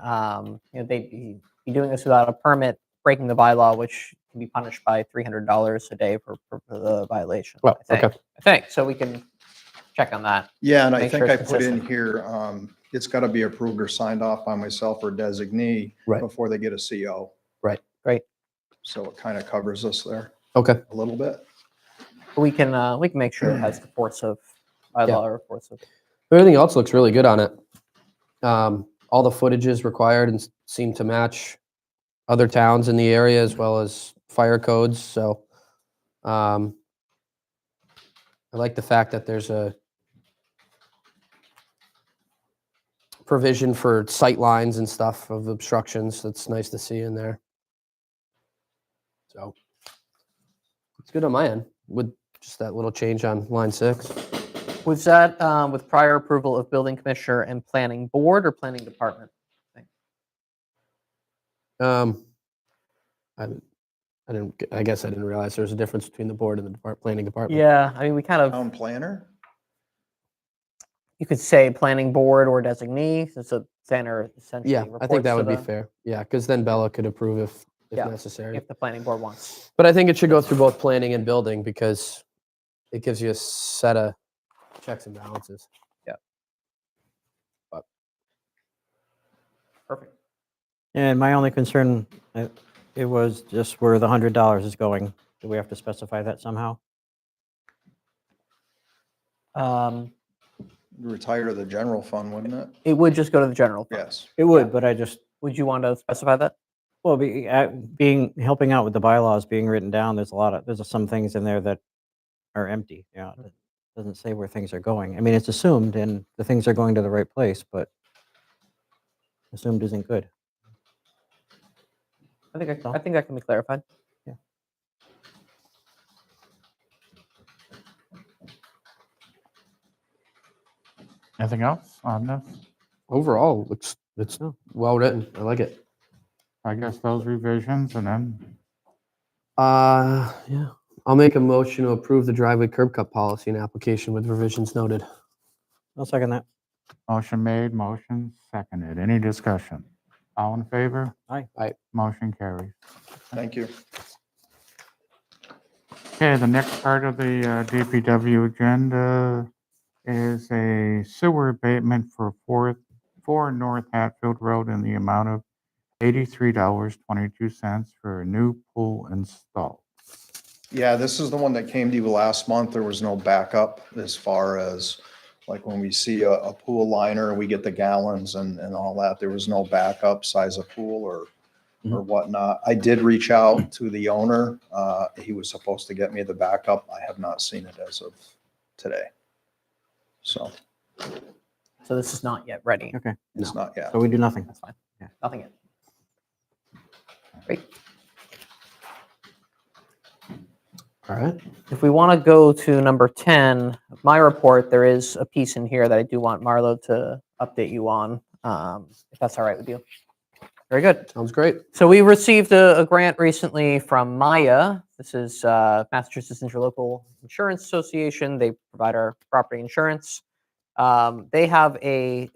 they'd be doing this without a permit, breaking the bylaw, which can be punished by $300 a day for the violation. Well, I think. okay. I think so. We can check on that. Yeah, and I Make think sure I it's put in consistent. here, it's got to be approved or signed off by myself or designee Right. before they get a CO. Right. Great. So it kind of covers us there Okay. a little bit. We can make sure it has the force of bylaw or force of. Everything else looks really good on it. All the footage is required and seem to match other towns in the area as well as fire codes. So I like the fact that there's a provision for sight lines and stuff of obstructions. That's nice to see in there. So it's good on my end with just that little change on line 6. Was that with prior approval of building commissioner and planning board or planning department? I guess I didn't realize there was a difference between the board and the planning department. Yeah, I mean, we kind of, Town planner? you could say planning board or designee, since the center essentially Yeah, I think reports that to would be the- fair. Yeah, because then Bella could approve if Yeah, necessary. if the planning board wants. But I think it should go through both planning and building because it gives you a set of checks and balances. Perfect. And my only concern, it was just where the $100 is going. Do we have to specify that somehow? Retire to the general fund, wouldn't it? It would just go to the general fund. Yes. It would, but I just, Would you want to specify that? well, helping out with the bylaws being written down, there's some things in there that are empty. It doesn't say where things are going. I mean, it's assumed and the things are going to the right place, but assumed isn't good. I think So- I think that can be clarified. Anything else on this? Overall, it's No. well written. I like it. I guess those revisions and then, Yeah. I'll make a motion to approve the driveway curb cut policy and application with revisions noted. I'll second that. motion made, motion seconded. Any discussion? All in favor? Aye. Aye. Motion carries. Thank you. Okay, the next part of the DPW agenda is a sewer abatement for 4 North Hatfield Road in the amount of $83.22 for a new pool installed. Yeah, this is the one that came to you last month. There was no backup as far as, like, when we see a pool liner, we get the gallons and all that. There was no backup size of pool or whatnot. I did reach out to the owner. He was supposed to get me the backup. I have not seen it as of today. So So this is not yet ready. Okay. it's not yet. So we do nothing. That's fine. Yeah. Nothing yet. Great. All right. If we want to go to number 10, my report, there is a piece in here that I do want Marlo to update you on, if that's all right with you. Very good. Sounds great. So we received a grant recently from Maya. This is Massachusetts Interlocal Insurance Association. They provide our property insurance. They have a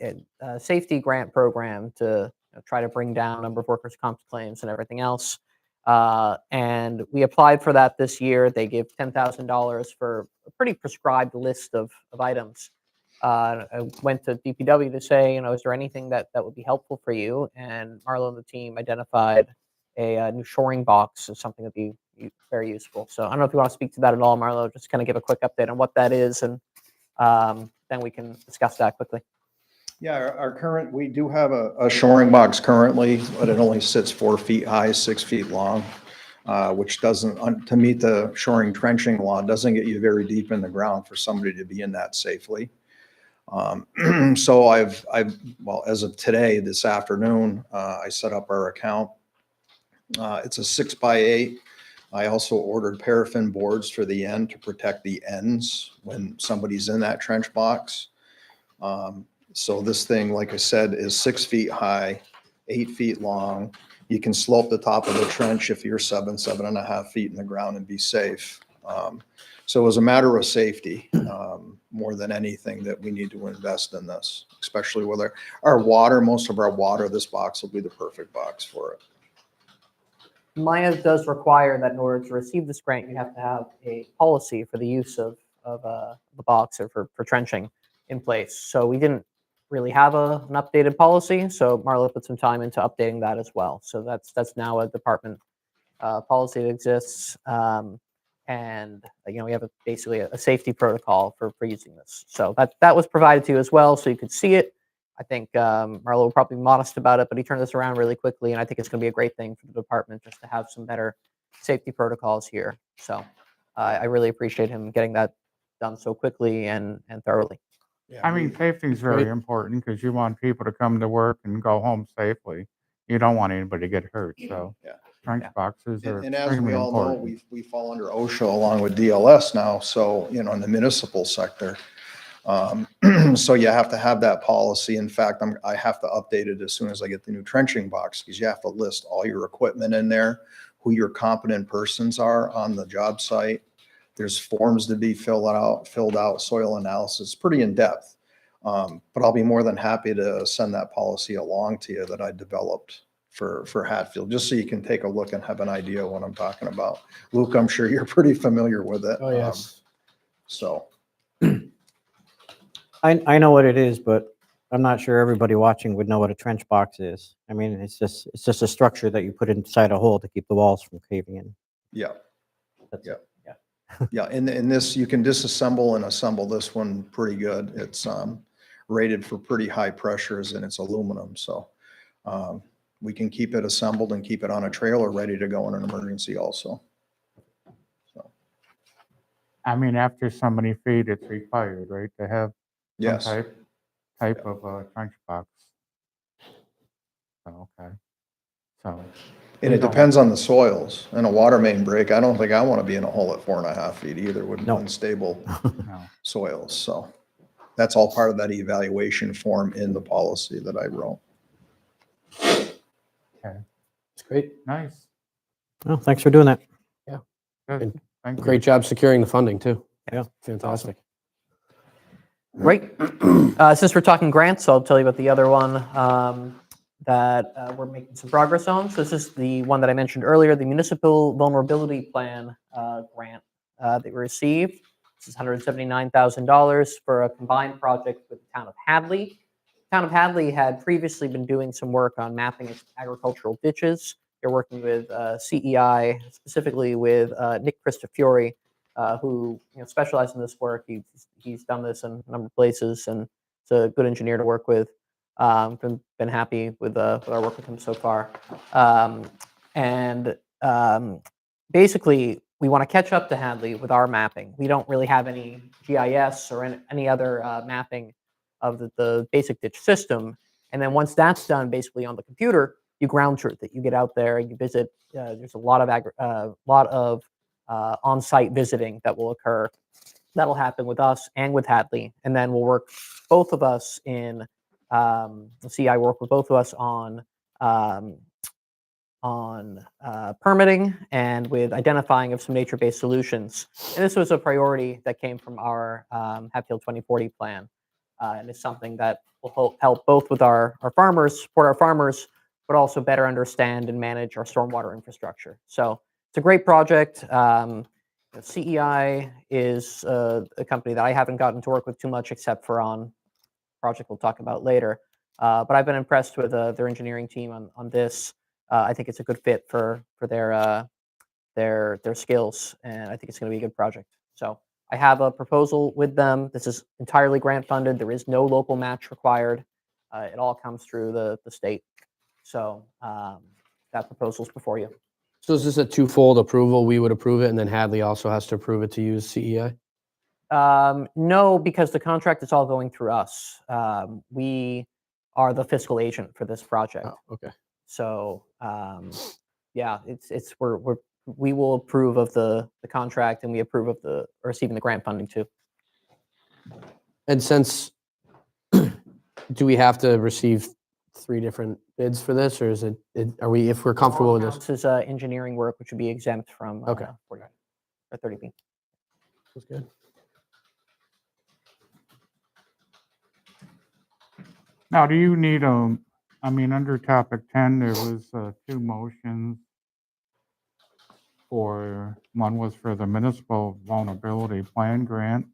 safety grant program to try to bring down number of workers' comp claims and everything else. And we applied for that this year. They give $10,000 for a pretty prescribed list of items. I went to DPW to say, is there anything that would be helpful for you? And Marlo and the team identified a new shoring box as something that'd be very useful. So I don't know if you want to speak to that at all, Marlo. Just kind of give a quick update on what that is, and then we can discuss that quickly. Yeah, our current, we do have a shoring box currently, but it only sits 4 feet high, 6 feet long, which doesn't, to meet the shoring trenching law, doesn't get you very deep in the ground for somebody to be in that safely. So well, as of today, this afternoon, I set up our account. It's a 6x8. I also ordered paraffin boards for the end to protect the ends when somebody's in that trench box. So this thing, like I said, is 6 feet high, 8 feet long. You can slope the top of the trench if you're 7.5 feet in the ground and be safe. So it was a matter of safety, more than anything, that we need to invest in this, especially with our water. Most of our water, this box will be the perfect box for it. Maya does require that in order to receive this grant, you have to have a policy for the use of the box or for trenching in place. So we didn't really have an updated policy. So Marlo put some time into updating that as well. So that's now a department policy that exists. And we have basically a safety protocol for using this. So that was provided to you as well, so you could see it. I think Marlo will probably be modest about it, but he turned this around really quickly, and I think it's going to be a great thing for the department just to have some better safety protocols here. So I really appreciate him getting that done so quickly and thoroughly. Yeah, I mean, safety is very important because you want people to come to work and go home safely. You don't want anybody to get hurt, so Yeah. trench boxes are And as we extremely all know, important. we fall under OSHA along with DLS now, so, in the municipal sector. So you have to have that policy. In fact, I have to update it as soon as I get the new trenching box, because you have to list all your equipment in there, who your competent persons are on the job site. There's forms to be filled out, soil analysis, pretty in-depth. But I'll be more than happy to send that policy along to you that I developed for Hatfield, just so you can take a look and have an idea what I'm talking about. Luke, I'm sure you're pretty familiar with it. Oh, yes. So, I know what it is, but I'm not sure everybody watching would know what a trench box is. I mean, it's just a structure that you put inside a hole to keep the walls from caving in. yeah. That's Yeah. it. Yeah, and this, you can disassemble and assemble this one pretty good. It's rated for pretty high pressures, and it's aluminum, so we can keep it assembled and keep it on a trailer ready to go in an emergency also. So, I mean, after so many feet, it's required, right, to have some yes, type of trench box. So, okay. So, And it depends on the soils. In a water main break, I don't think I want to be in a hole at 4.5 feet either with No. unstable no. soils. So that's all part of that evaluation form in the policy that I wrote. It's great. Nice. Well, thanks for doing that. Good. Thank you. Great job securing the funding too. Yeah. Fantastic. Great. Since we're talking grants, I'll tell you about the other one that we're making some progress on. So this is the one that I mentioned earlier, the Municipal Vulnerability Plan grant that we received. This is $179,000 for a combined project with the town of Hadley. Town of Hadley had previously been doing some work on mapping its agricultural ditches. They're working with CEI, specifically with Nick Christofiore, who specializes in this work. He's done this in a number of places, and is a good engineer to work with. Been happy with our work with him so far. Basically, we want to catch up to Hadley with our mapping. We don't really have any GIS or any other mapping of the basic ditch system. And then once that's done, basically on the computer, you ground truth it. You get out there, you visit. There's a lot of on-site visiting that will occur. That'll happen with us and with Hadley, and then we'll work both of us in. I work with both of us on permitting and with identifying of some nature-based solutions. And this was a priority that came from our Hatfield 2040 plan, and it's something that will help both with our farmers, support our farmers, but also better understand and manage our stormwater infrastructure. So it's a great project. CEI is a company that I haven't gotten to work with too much, except for on a project we'll talk about later. But I've been impressed with their engineering team on this. I think it's a good fit for their skills, and I think it's going to be a good project. So I have a proposal with them. This is entirely grant funded. There is no local match required. It all comes through the state. So that proposal's before you. So is this a twofold approval? We would approve it, and then Hadley also has to approve it to use CEI? No, because the contract is all going through us. We are the fiscal agent for this project. Oh, okay. So yeah, we will approve of the contract, and we approve of receiving the grant funding too. And since, do we have to receive 3 different bids for this, or is are we, if we're comfortable with this? This is engineering work, which would be exempt from Okay. 40 or 30B. That's good. Now, do you need under topic 10, there was 2 motions one was for the municipal vulnerability plan grant,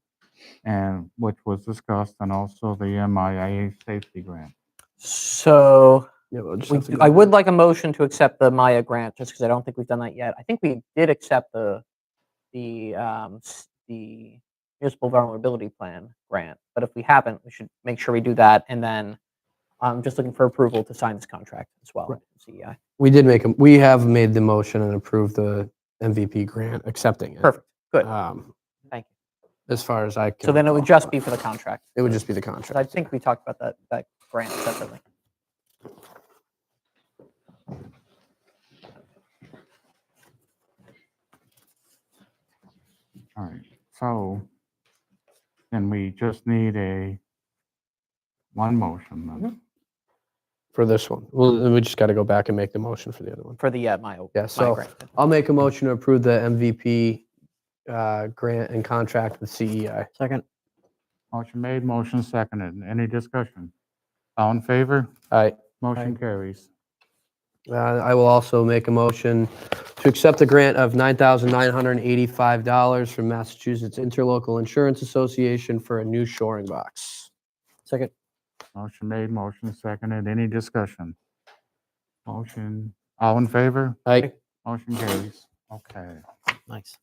and which was discussed, and also the MIA safety grant. So Yeah, we'll just have to go I through would it. like a motion to accept the Maya grant, just because I don't think we've done that yet. I think we did accept the municipal vulnerability plan grant, but if we haven't, we should make sure we do that. And then I'm just looking for approval to sign this contract as well. Right. CEI. We have made the motion and approved the MVP grant, accepting it. Perfect. Good. Thank you. As far as I can. So then it would recall. just be for the contract. It would just be the 'Cause contract. I think we talked about that grant separately. All right, so then we just need one motion then. For this one. Well, then we just got to go back and make the motion for the other one. For the Maya Yeah, so grant. I'll make a motion to approve the MVP grant and contract with CEI. Second. Motion made, motion seconded. Any discussion? All in favor? All right. Motion carries. I will also make a motion to accept the grant of $9,985 from Massachusetts Interlocal Insurance Association for a new shoring box. Second. Motion made, motion seconded. Any discussion? Motion, all in favor? Aye. Motion carries. Okay. Nice.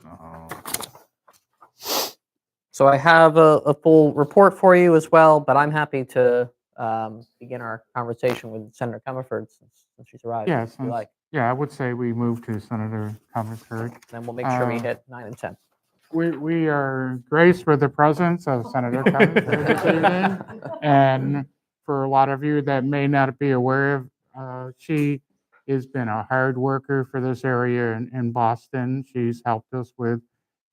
Uh, So I have a full report for you as well, but I'm happy to begin our conversation with Senator Comerford since she's arrived. Yeah, if you like. Yeah, I would say we move to Senator Comerford. Then we'll make sure we hit 9 and 10. We are graced with the presence of Senator Comerford this evening. And for a lot of you that may not be aware of, she has been a hard worker for this area in Boston. She's helped us with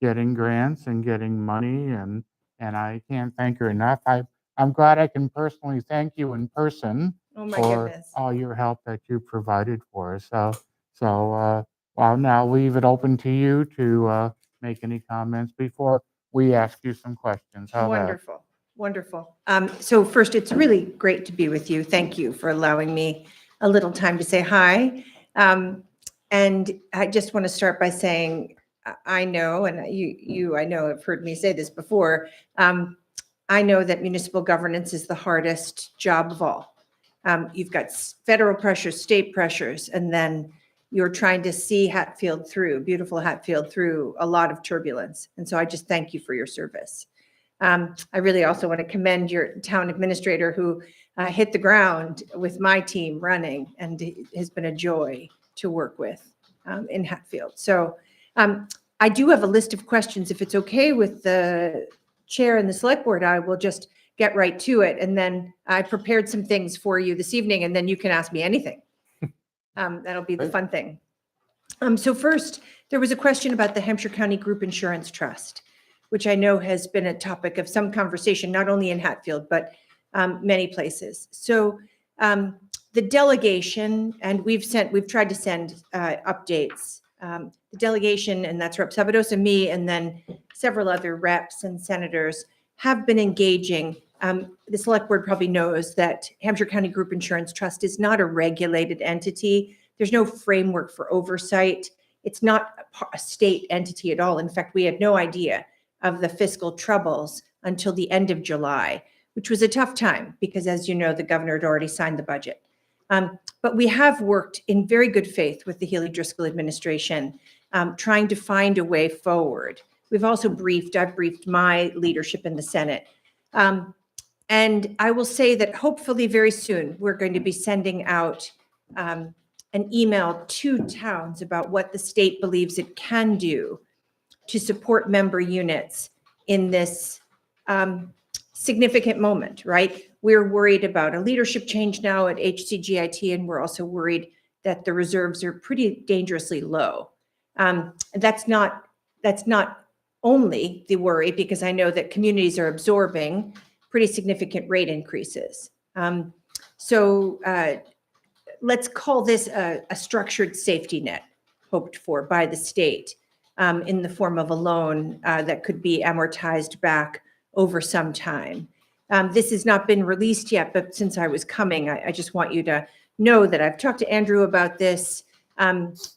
getting grants and getting money, and I can't thank her enough. I'm glad I can personally thank you in person Oh my for goodness. all your help that you provided for us. I'll now leave it open to you to make any comments before we ask you some questions. How about? Wonderful, wonderful. So first, it's really great to be with you. Thank you for allowing me a little time to say hi. And I just want to start by saying, I know, and I know have heard me say this before, I know that municipal governance is the hardest job of all. You've got federal pressures, state pressures, and then you're trying to see Hatfield through, beautiful Hatfield through a lot of turbulence. And so I just thank you for your service. I really also want to commend your town administrator who hit the ground with my team running, and it has been a joy to work with in Hatfield. So I do have a list of questions. If it's okay with the chair and the select board, I will just get right to it. And then I prepared some things for you this evening, and then you can ask me anything. That'll be the fun thing. So first, there was a question about the Hampshire County Group Insurance Trust, which I know has been a topic of some conversation, not only in Hatfield, but many places. So the delegation, and we've tried to send updates. The delegation, and that's Rep. Sabadosa, me, and then several other reps and senators have been engaging. The select board probably knows that Hampshire County Group Insurance Trust is not a regulated entity. There's no framework for oversight. It's not a state entity at all. In fact, we had no idea of the fiscal troubles until the end of July, which was a tough time because, as you know, the governor had already signed the budget. But we have worked in very good faith with the Healy Driscoll administration, trying to find a way forward. I've briefed my leadership in the Senate. And I will say that hopefully very soon, we're going to be sending out an email to towns about what the state believes it can do to support member units in this significant moment, right? We're worried about a leadership change now at HCGIT, and we're also worried that the reserves are pretty dangerously low. That's not only the worry, because I know that communities are absorbing pretty significant rate increases. So let's call this a structured safety net hoped for by the state in the form of a loan that could be amortized back over some time. This has not been released yet, but since I was coming, I just want you to know that I've talked to Andrew about this,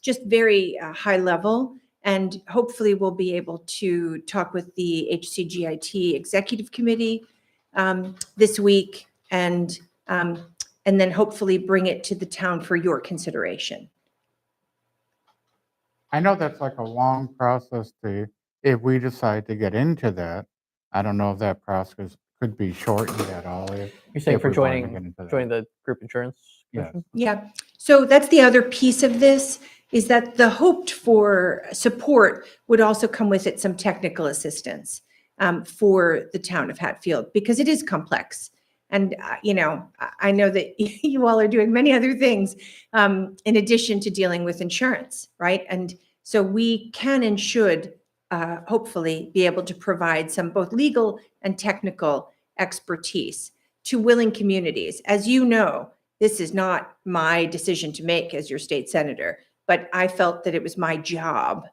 just very high level, and hopefully we'll be able to talk with the HCGIT Executive Committee this week, and then hopefully bring it to the town for your consideration. I know that's like a long process if we decide to get into that. I don't know if that process could be shortened at all. You're saying if for we wanted to get into that. joining the group insurance? Yes. commission? Yeah, so that's the other piece of this, is that the hoped for support would also come with it some technical assistance for the town of Hatfield, because it is complex. And, I know that you all are doing many other things in addition to dealing with insurance, right? And so we can and should hopefully be able to provide some both legal and technical expertise to willing communities. As you know, this is not my decision to make as your state senator, but I felt that it was my job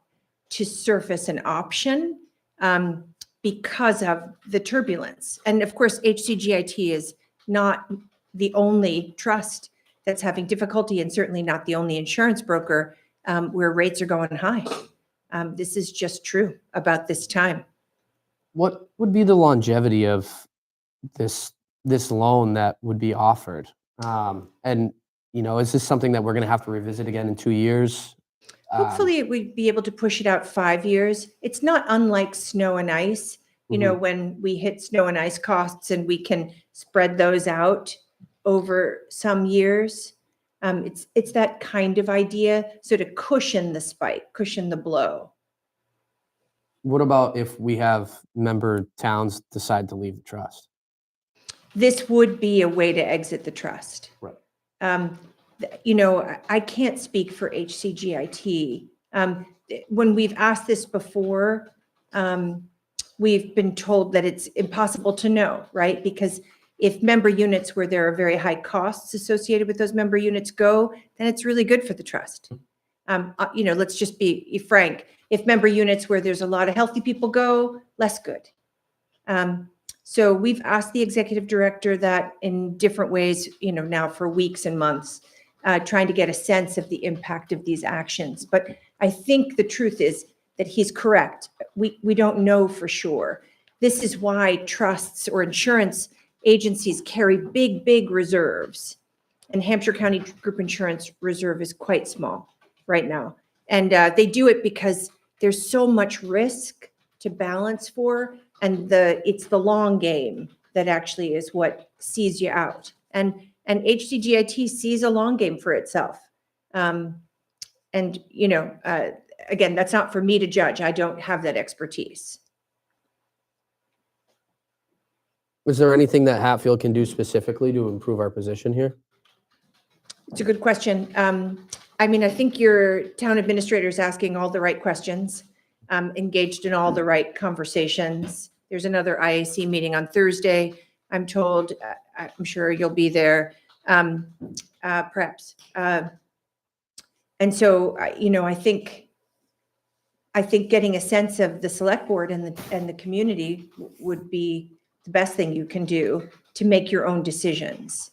to surface an option because of the turbulence. And of course, HCGIT is not the only trust that's having difficulty, and certainly not the only insurance broker where rates are going high. This is just true about this time. What would be the longevity of this loan that would be offered? And is this something that we're going to have to revisit again in 2 years? Hopefully, we'd be able to push it out 5 years. It's not unlike snow and ice, when we hit snow and ice costs and we can spread those out over some years. It's that kind of idea. So to cushion the spike, cushion the blow. What about if we have member towns decide to leave the trust? this would be a way to exit the trust. Right. I can't speak for HCGIT. When we've asked this before, we've been told that it's impossible to know, right? Because if member units where there are very high costs associated with those member units go, then it's really good for the trust. Let's just be frank. If member units where there's a lot of healthy people go, less good. So we've asked the executive director that in different ways, now for weeks and months, trying to get a sense of the impact of these actions. But I think the truth is that he's correct. We don't know for sure. This is why trusts or insurance agencies carry big reserves. And Hampshire County Group Insurance Reserve is quite small right now. And they do it because there's so much risk to balance for, and it's the long game that actually is what sees you out. And HCGIT sees a long game for itself. Again, that's not for me to judge. I don't have that expertise. Is there anything that Hatfield can do specifically to improve our position here? It's a good question. I think your town administrator is asking all the right questions, engaged in all the right conversations. There's another IAC meeting on Thursday, I'm told. I'm sure you'll be there, perhaps. And so, I think getting a sense of the select board and the community would be the best thing you can do to make your own decisions.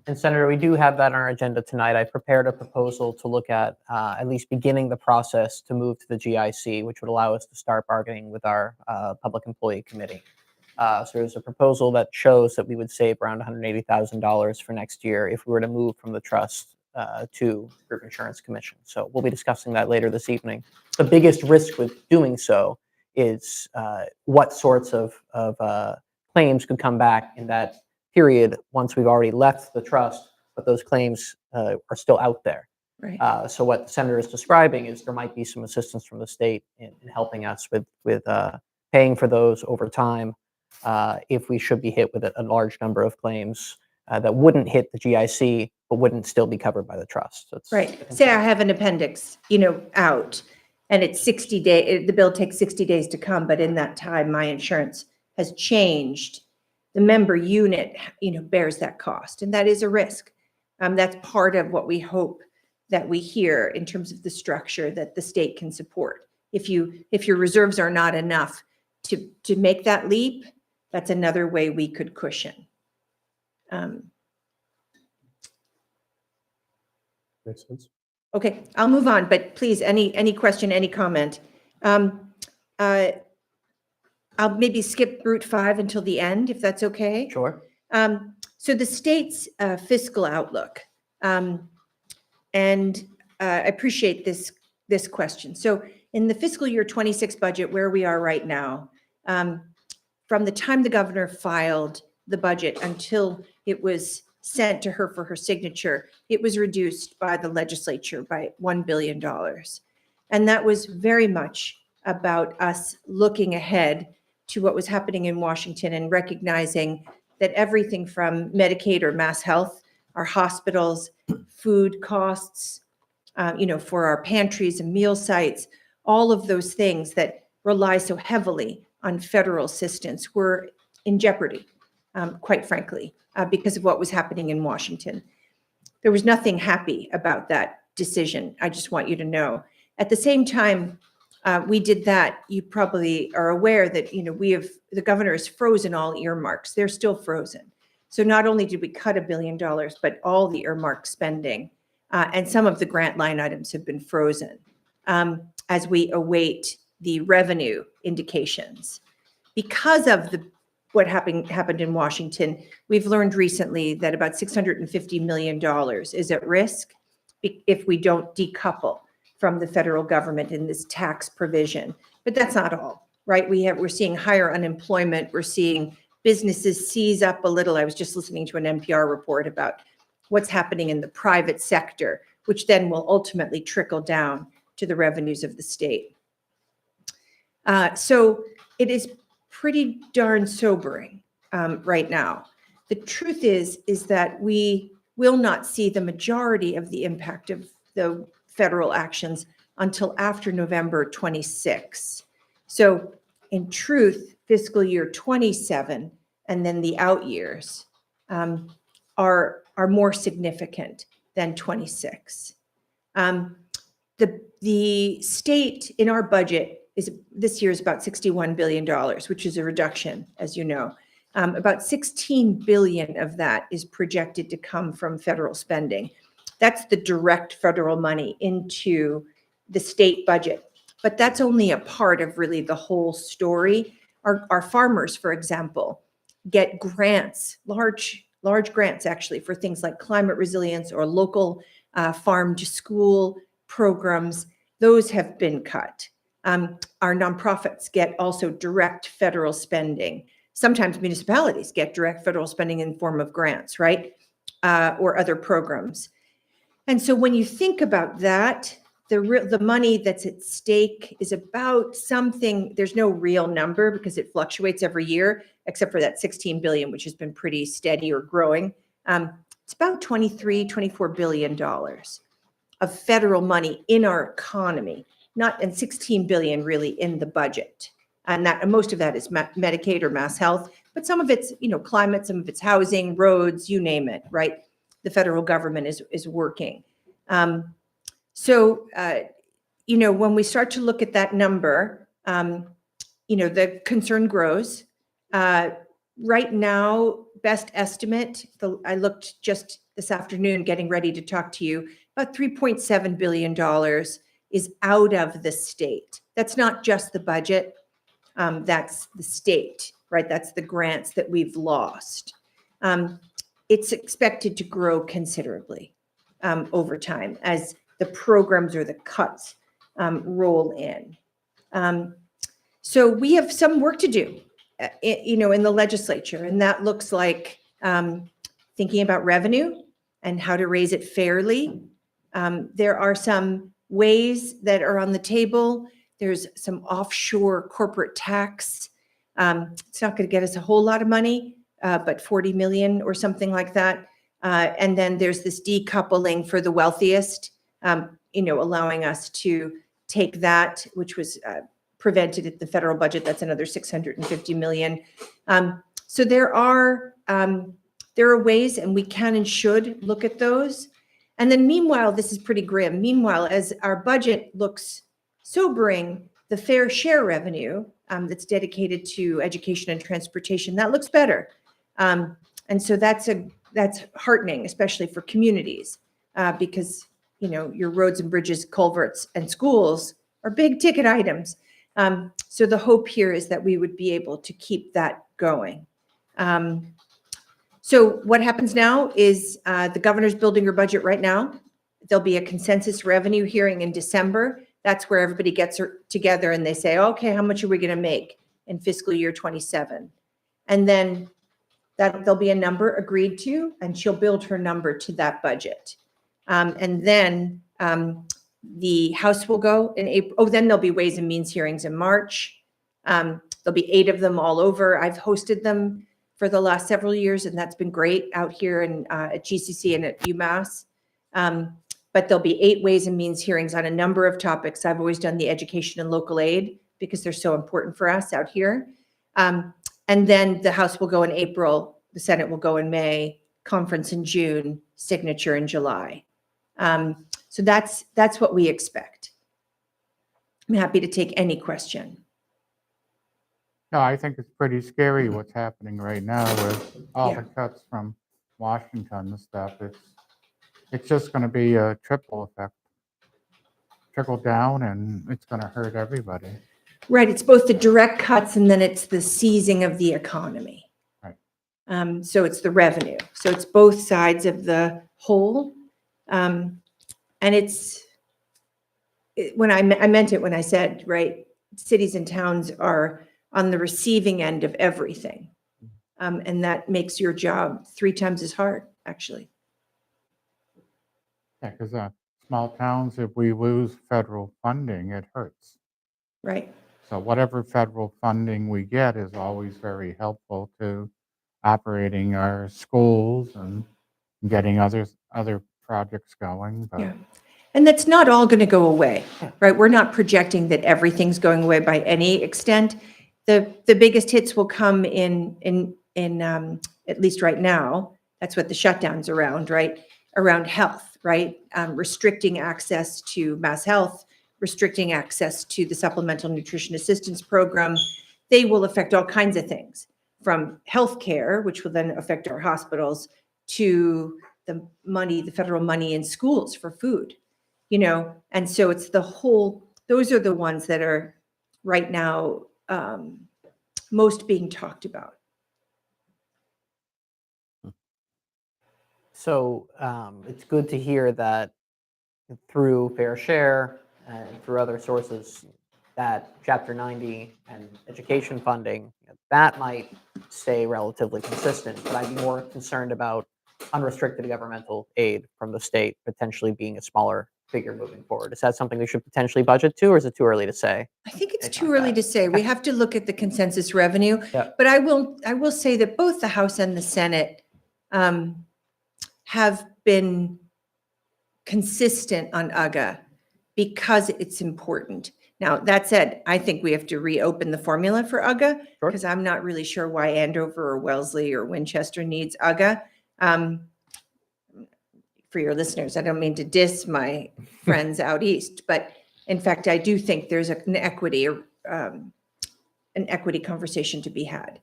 And Senator, we do have that on our agenda tonight. I prepared a proposal to look at least beginning the process to move to the GIC, which would allow us to start bargaining with our Public Employee Committee. So there's a proposal that shows that we would save around $180,000 for next year if we were to move from the trust to Group Insurance Commission. So we'll be discussing that later this evening. The biggest risk with doing so is what sorts of claims could come back in that period once we've already left the trust, but those claims are still out there. Right. So what the senator is describing is there might be some assistance from the state in helping us with paying for those over time if we should be hit with a large number of claims that wouldn't hit the GIC but wouldn't still be covered by the trust. So it's Right. Say I have an appendix, out, and it's 60 days. The bill takes 60 days to come, but in that time, my insurance has changed. The member unit, bears that cost, and that is a risk. That's part of what we hope that we hear in terms of the structure that the state can support. If your reserves are not enough to make that leap, that's another way we could cushion. Makes sense. Okay, I'll move on, but please, any question, any comment? I'll maybe skip Route 5 until the end, if that's okay. Sure. So the state's fiscal outlook, and I appreciate this question. So in the fiscal year 26 budget, where we are right now, from the time the governor filed the budget until it was sent to her for her signature, it was reduced by the legislature by $1 billion. And that was very much about us looking ahead to what was happening in Washington and recognizing that everything from Medicaid or Mass Health, our hospitals, food costs, for our pantries and meal sites, all of those things that rely so heavily on federal assistance were in jeopardy, quite frankly, because of what was happening in Washington. There was nothing happy about that decision. I just want you to know. At the same time, we did that. You probably are aware that, the governor has frozen all earmarks. They're still frozen. So not only did we cut $1 billion, but all the earmark spending and some of the grant line items have been frozen as we await the revenue indications. Because of what happened in Washington, we've learned recently that about $650 million is at risk if we don't decouple from the federal government in this tax provision. But that's not all, right? We're seeing higher unemployment. We're seeing businesses seize up a little. I was just listening to an NPR report about what's happening in the private sector, which then will ultimately trickle down to the revenues of the state. So it is pretty darn sobering right now. the truth is that we will not see the majority of the impact of the federal actions until after November 26. So in truth, fiscal year 27 and then the out years are more significant than 26. The state in our budget is this year is about $61 billion, which is a reduction, as you know. About 16 billion of that is projected to come from federal spending. That's the direct federal money into the state budget. But that's only a part of really the whole story. Our farmers, for example, get grants, large grants actually, for things like climate resilience or local farm to school programs. Those have been cut. Our nonprofits get also direct federal spending. Sometimes municipalities get direct federal spending in form of grants, right? Or other programs. And so when you think about that, the money that's at stake is about something, there's no real number because it fluctuates every year, except for that 16 billion, which has been pretty steady or growing. It's about $24 billion of federal money in our economy, and 16 billion really in the budget. And most of that is Medicaid or Mass Health, but some of it's, climate, some of it's housing, roads, you name it, right? The federal government is working. So, when we start to look at that number, the concern grows. Right now, best estimate, I looked just this afternoon getting ready to talk to you, about $3.7 billion is out of the state. That's not just the budget. That's the state, right? That's the grants that we've lost. It's expected to grow considerably over time as the programs or the cuts roll in. So we have some work to do, in the legislature, and that looks like thinking about revenue and how to raise it fairly. There are some ways that are on the table. There's some offshore corporate tax. It's not going to get us a whole lot of money, but 40 million or something like that. And then there's this decoupling for the wealthiest, allowing us to take that, which was prevented at the federal budget. That's another 650 million. So there are ways, and we can and should look at those. And then meanwhile, this is pretty grim. Meanwhile, as our budget looks sobering, the fair share revenue that's dedicated to education and transportation, that looks better. And so that's heartening, especially for communities, because your roads and bridges, culverts, and schools are big ticket items. So the hope here is that we would be able to keep that going. So what happens now is the governor's building her budget right now. There'll be a consensus revenue hearing in December. That's where everybody gets together and they say, okay, how much are we going to make in fiscal year 27? And then there'll be a number agreed to, and she'll build her number to that budget. And then the House will go in April. Oh, then there'll be Ways and Means hearings in March. There'll be 8 of them all over. I've hosted them for the last several years, and that's been great out here at GCC and at UMass. But there'll be 8 Ways and Means hearings on a number of topics. I've always done the education and local aid because they're so important for us out here. And then the House will go in April, the Senate will go in May, conference in June, signature in July. So that's what we expect. I'm happy to take any question. No, I think it's pretty scary what's happening right now with all Yeah. the cuts from Washington and stuff. It's just going to be a triple effect, trickle down, and it's going to hurt everybody. Right, it's both the direct cuts and then it's the seizing of the economy. Right. So it's the revenue. So it's both sides of the whole. And when I meant it when I said, right, cities and towns are on the receiving end of everything. And that makes your job 3 times as hard, actually. Yeah, because small towns, if we lose federal funding, it hurts. Right. So whatever federal funding we get is always very helpful to operating our schools and getting other projects going, but. Yeah. And that's not all going to go away, right? We're not projecting that everything's going away by any extent. The biggest hits will come in at least right now. That's what the shutdown's around, right? Around health, right? Restricting access to Mass Health, restricting access to the Supplemental Nutrition Assistance Program. They will affect all kinds of things, from healthcare, which will then affect our hospitals, to the federal money in schools for food. And so it's those are the ones that are right now most being talked about. So it's good to hear that through Fair Share and through other sources, that Chapter 90 and education funding, that might stay relatively consistent. But I'd be more concerned about unrestricted governmental aid from the state potentially being a smaller figure moving forward. Is that something we should potentially budget to, or is it too early to say? I think it's It's too not early bad. to say. We have to look at the consensus revenue. Yeah. But I will say that both the House and the Senate have been consistent on UGA because it's important. Now, that said, I think we have to reopen the formula for UGA Sure. because I'm not really sure why Andover or Wellesley or Winchester needs UGA. For your listeners, I don't mean to diss my friends out east, but in fact, I do think there's an equity conversation to be had.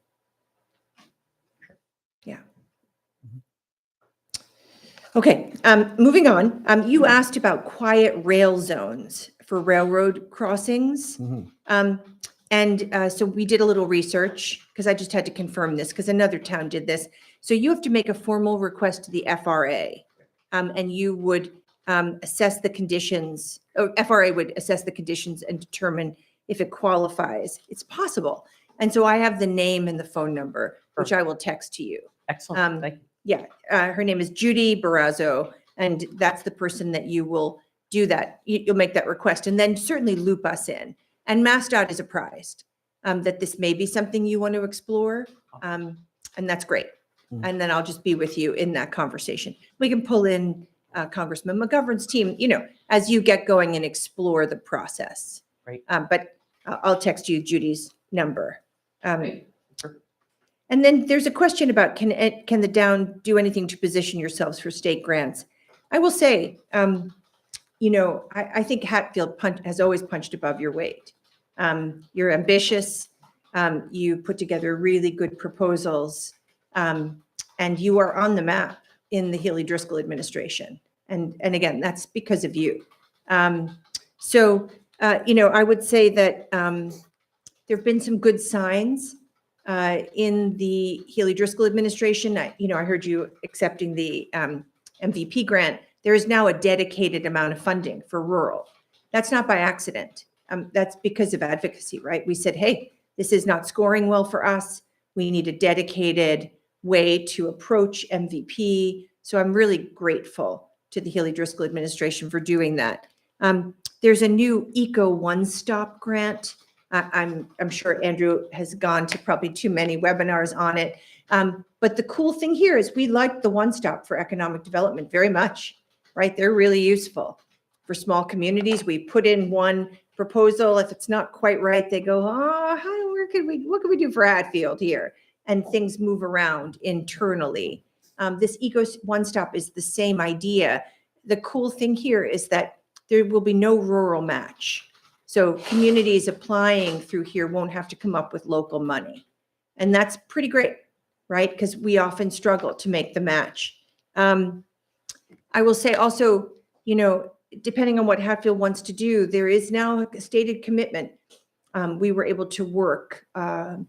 Yeah. Okay, moving on. You asked about quiet rail zones for railroad crossings. So we did a little research because I just had to confirm this because another town did this. So you have to make a formal request to the FRA, and you would assess the conditions, or FRA would assess the conditions and determine if it qualifies. It's possible. And so I have the name and the phone number, which I will text to you. Excellent. Thank you. Yeah, her name is Judy Barrazo, and that's the person that you will do that. You'll make that request and then certainly loop us in. And MassDOT is apprised that this may be something you want to explore, and that's great. And then I'll just be with you in that conversation. We can pull in Congressman McGovern's team, as you get going and explore the process. Great. But I'll text you Judy's number. Great. And then there's a question about can the Down do anything to position yourselves for state grants? I will say, I think Hatfield has always punched above your weight. You're ambitious. You put together really good proposals, and you are on the map in the Healy Driscoll administration. And again, that's because of you. I would say that there have been some good signs in the Healy Driscoll administration. I heard you accepting the MVP grant. There is now a dedicated amount of funding for rural. That's not by accident. That's because of advocacy, right? We said, hey, this is not scoring well for us. We need a dedicated way to approach MVP. So I'm really grateful to the Healy Driscoll administration for doing that. There's a new Eco One Stop grant. I'm sure Andrew has gone to probably too many webinars on it. But the cool thing here is we like the One Stop for economic development very much, right? They're really useful for small communities. We put in one proposal. If it's not quite right, they go, what can we do for Hatfield here? And things move around internally. This Eco One Stop is the same idea. The cool thing here is that there will be no rural match. So communities applying through here won't have to come up with local money. And that's pretty great, right? Because we often struggle to make the match. I will say also, depending on what Hatfield wants to do, there is now a stated commitment. We were able to work on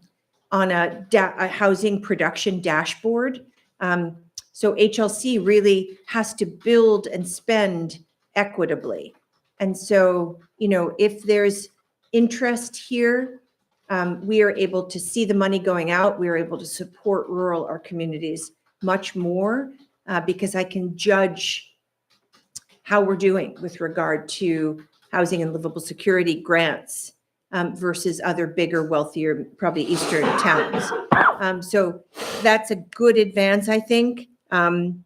a housing production dashboard. So HLC really has to build and spend equitably. And so, if there's interest here, we are able to see the money going out. We are able to support our communities much more because I can judge how we're doing with regard to housing and livable security grants versus other bigger, wealthier, probably Eastern towns. So that's a good advance, I think. And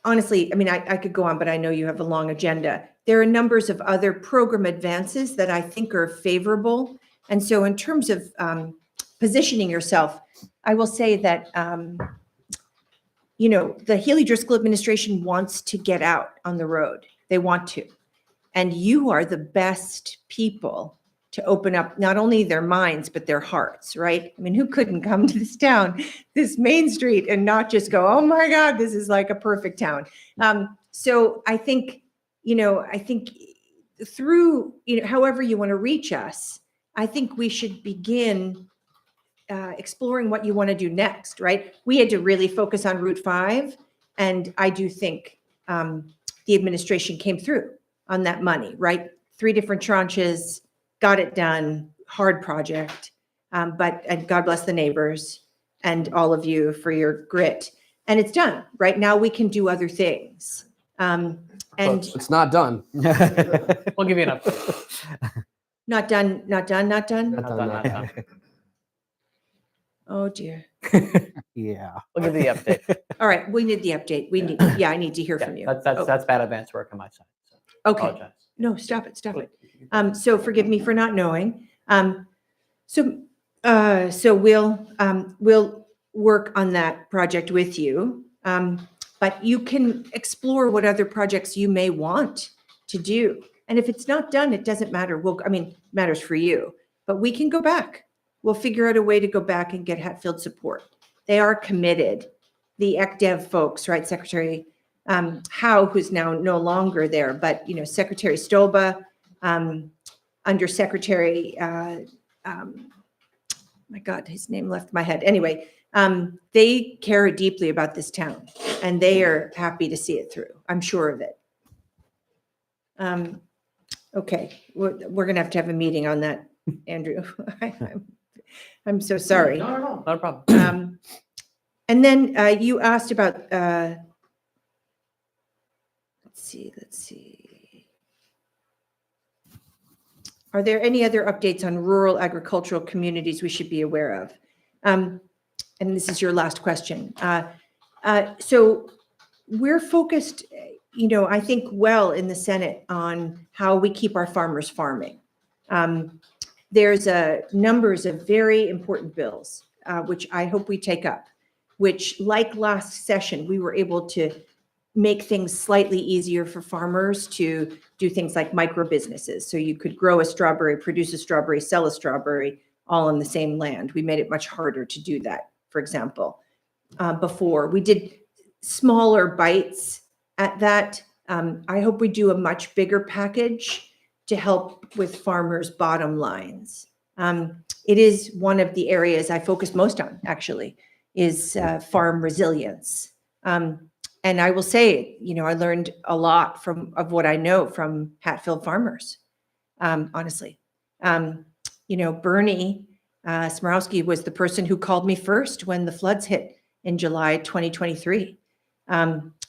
honestly, I mean, I could go on, but I know you have a long agenda. There are numbers of other program advances that I think are favorable. And so in terms of positioning yourself, I will say that, you know, the Healy Driscoll administration wants to get out on the road. They want to. And you are the best people to open up not only their minds, but their hearts, right? I mean, who couldn't come to this town, this Main Street, and not just go, oh my God, this is like a perfect town. So I think, you know, I think through, you know, however you want to reach us, I think we should begin exploring what you want to do next, right? We had to really focus on Route 5. And I do think the administration came through on that money, right? 3 different tranches, got it done, hard project. But and God bless the neighbors and all of you for your grit. And it's done, right? Now we can do other things. And It's not done. We'll give you an update. not done, not done, not done. Not done, not done. Oh dear. Yeah. We'll give you the update. All right, we need the update. We need, yeah, I need to hear from you. That's bad advance work on my side. So Okay. apologize. No, stop it, stop it. So forgive me for not knowing. So we'll work on that project with you. But you can explore what other projects you may want to do. And if it's not done, it doesn't matter. I mean, it matters for you, but we can go back. We'll figure out a way to go back and get Hatfield support. They are committed. The ECDev folks, right? Secretary Howe, who's now no longer there, but you know, Secretary Stoba, Undersecretary, my God, his name left my head. Anyway, they care deeply about this town and they are happy to see it through. I'm sure of it. Okay, we're gonna have to have a meeting on that, Andrew. I'm so sorry. No, not a problem. And then you asked about, let's see. Are there any other updates on rural agricultural communities we should be aware of? And this is your last question. So we're focused, you know, I think well in the Senate on how we keep our farmers farming. There's numbers of very important bills, which I hope we take up, which like last session, we were able to make things slightly easier for farmers to do things like micro businesses. So you could grow a strawberry, produce a strawberry, sell a strawberry, all on the same land. We made it much harder to do that, for example. Before we did smaller bites at that. I hope we do a much bigger package to help with farmers' bottom lines. It is one of the areas I focus most on, actually, is farm resilience. And I will say, you know, I learned a lot of what I know from Hatfield farmers, honestly. You know, Bernie Smorowski was the person who called me first when the floods hit in July 2023.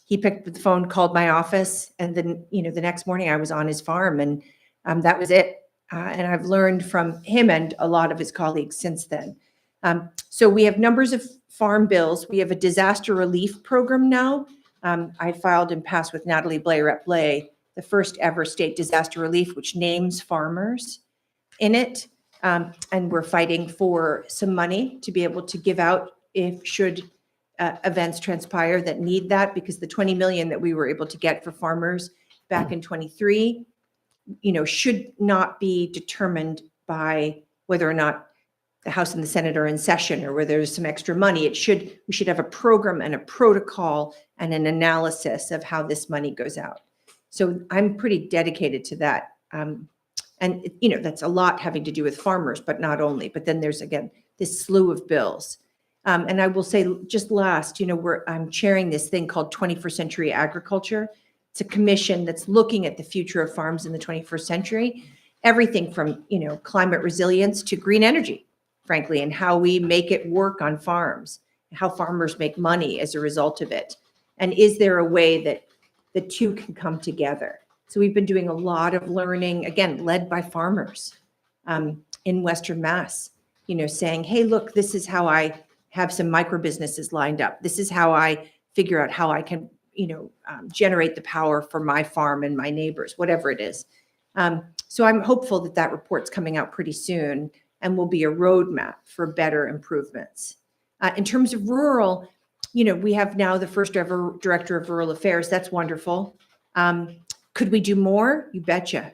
He picked up the phone, called my office, and then, you know, the next morning I was on his farm, and that was it. And I've learned from him and a lot of his colleagues since then. So we have numbers of farm bills. We have a disaster relief program now. I filed and passed with Natalie Blais, Rep. Blais, the first ever state disaster relief, which names farmers in it. And we're fighting for some money to be able to give out if should events transpire that need that, because the 20 million that we were able to get for farmers back in 23, you know, should not be determined by whether or not the House and the Senate are in session or whether there's some extra money. We should have a program and a protocol and an analysis of how this money goes out. So I'm pretty dedicated to that. And, you know, that's a lot having to do with farmers, but not only. But then there's, again, this slew of bills. And I will say just last, you know, I'm chairing this thing called 21st Century Agriculture. It's a commission that's looking at the future of farms in the 21st century, everything from, you know, climate resilience to green energy, frankly, and how we make it work on farms, how farmers make money as a result of it. And is there a way that the two can come together? So we've been doing a lot of learning, again, led by farmers in Western Mass. saying, hey, look, this is how I have some micro businesses lined up. This is how I figure out how I can, generate the power for my farm and my neighbors, whatever it is. So I'm hopeful that that report's coming out pretty soon and will be a roadmap for better improvements. In terms of rural, we have now the first ever director of rural affairs. That's wonderful. Could we do more? You betcha.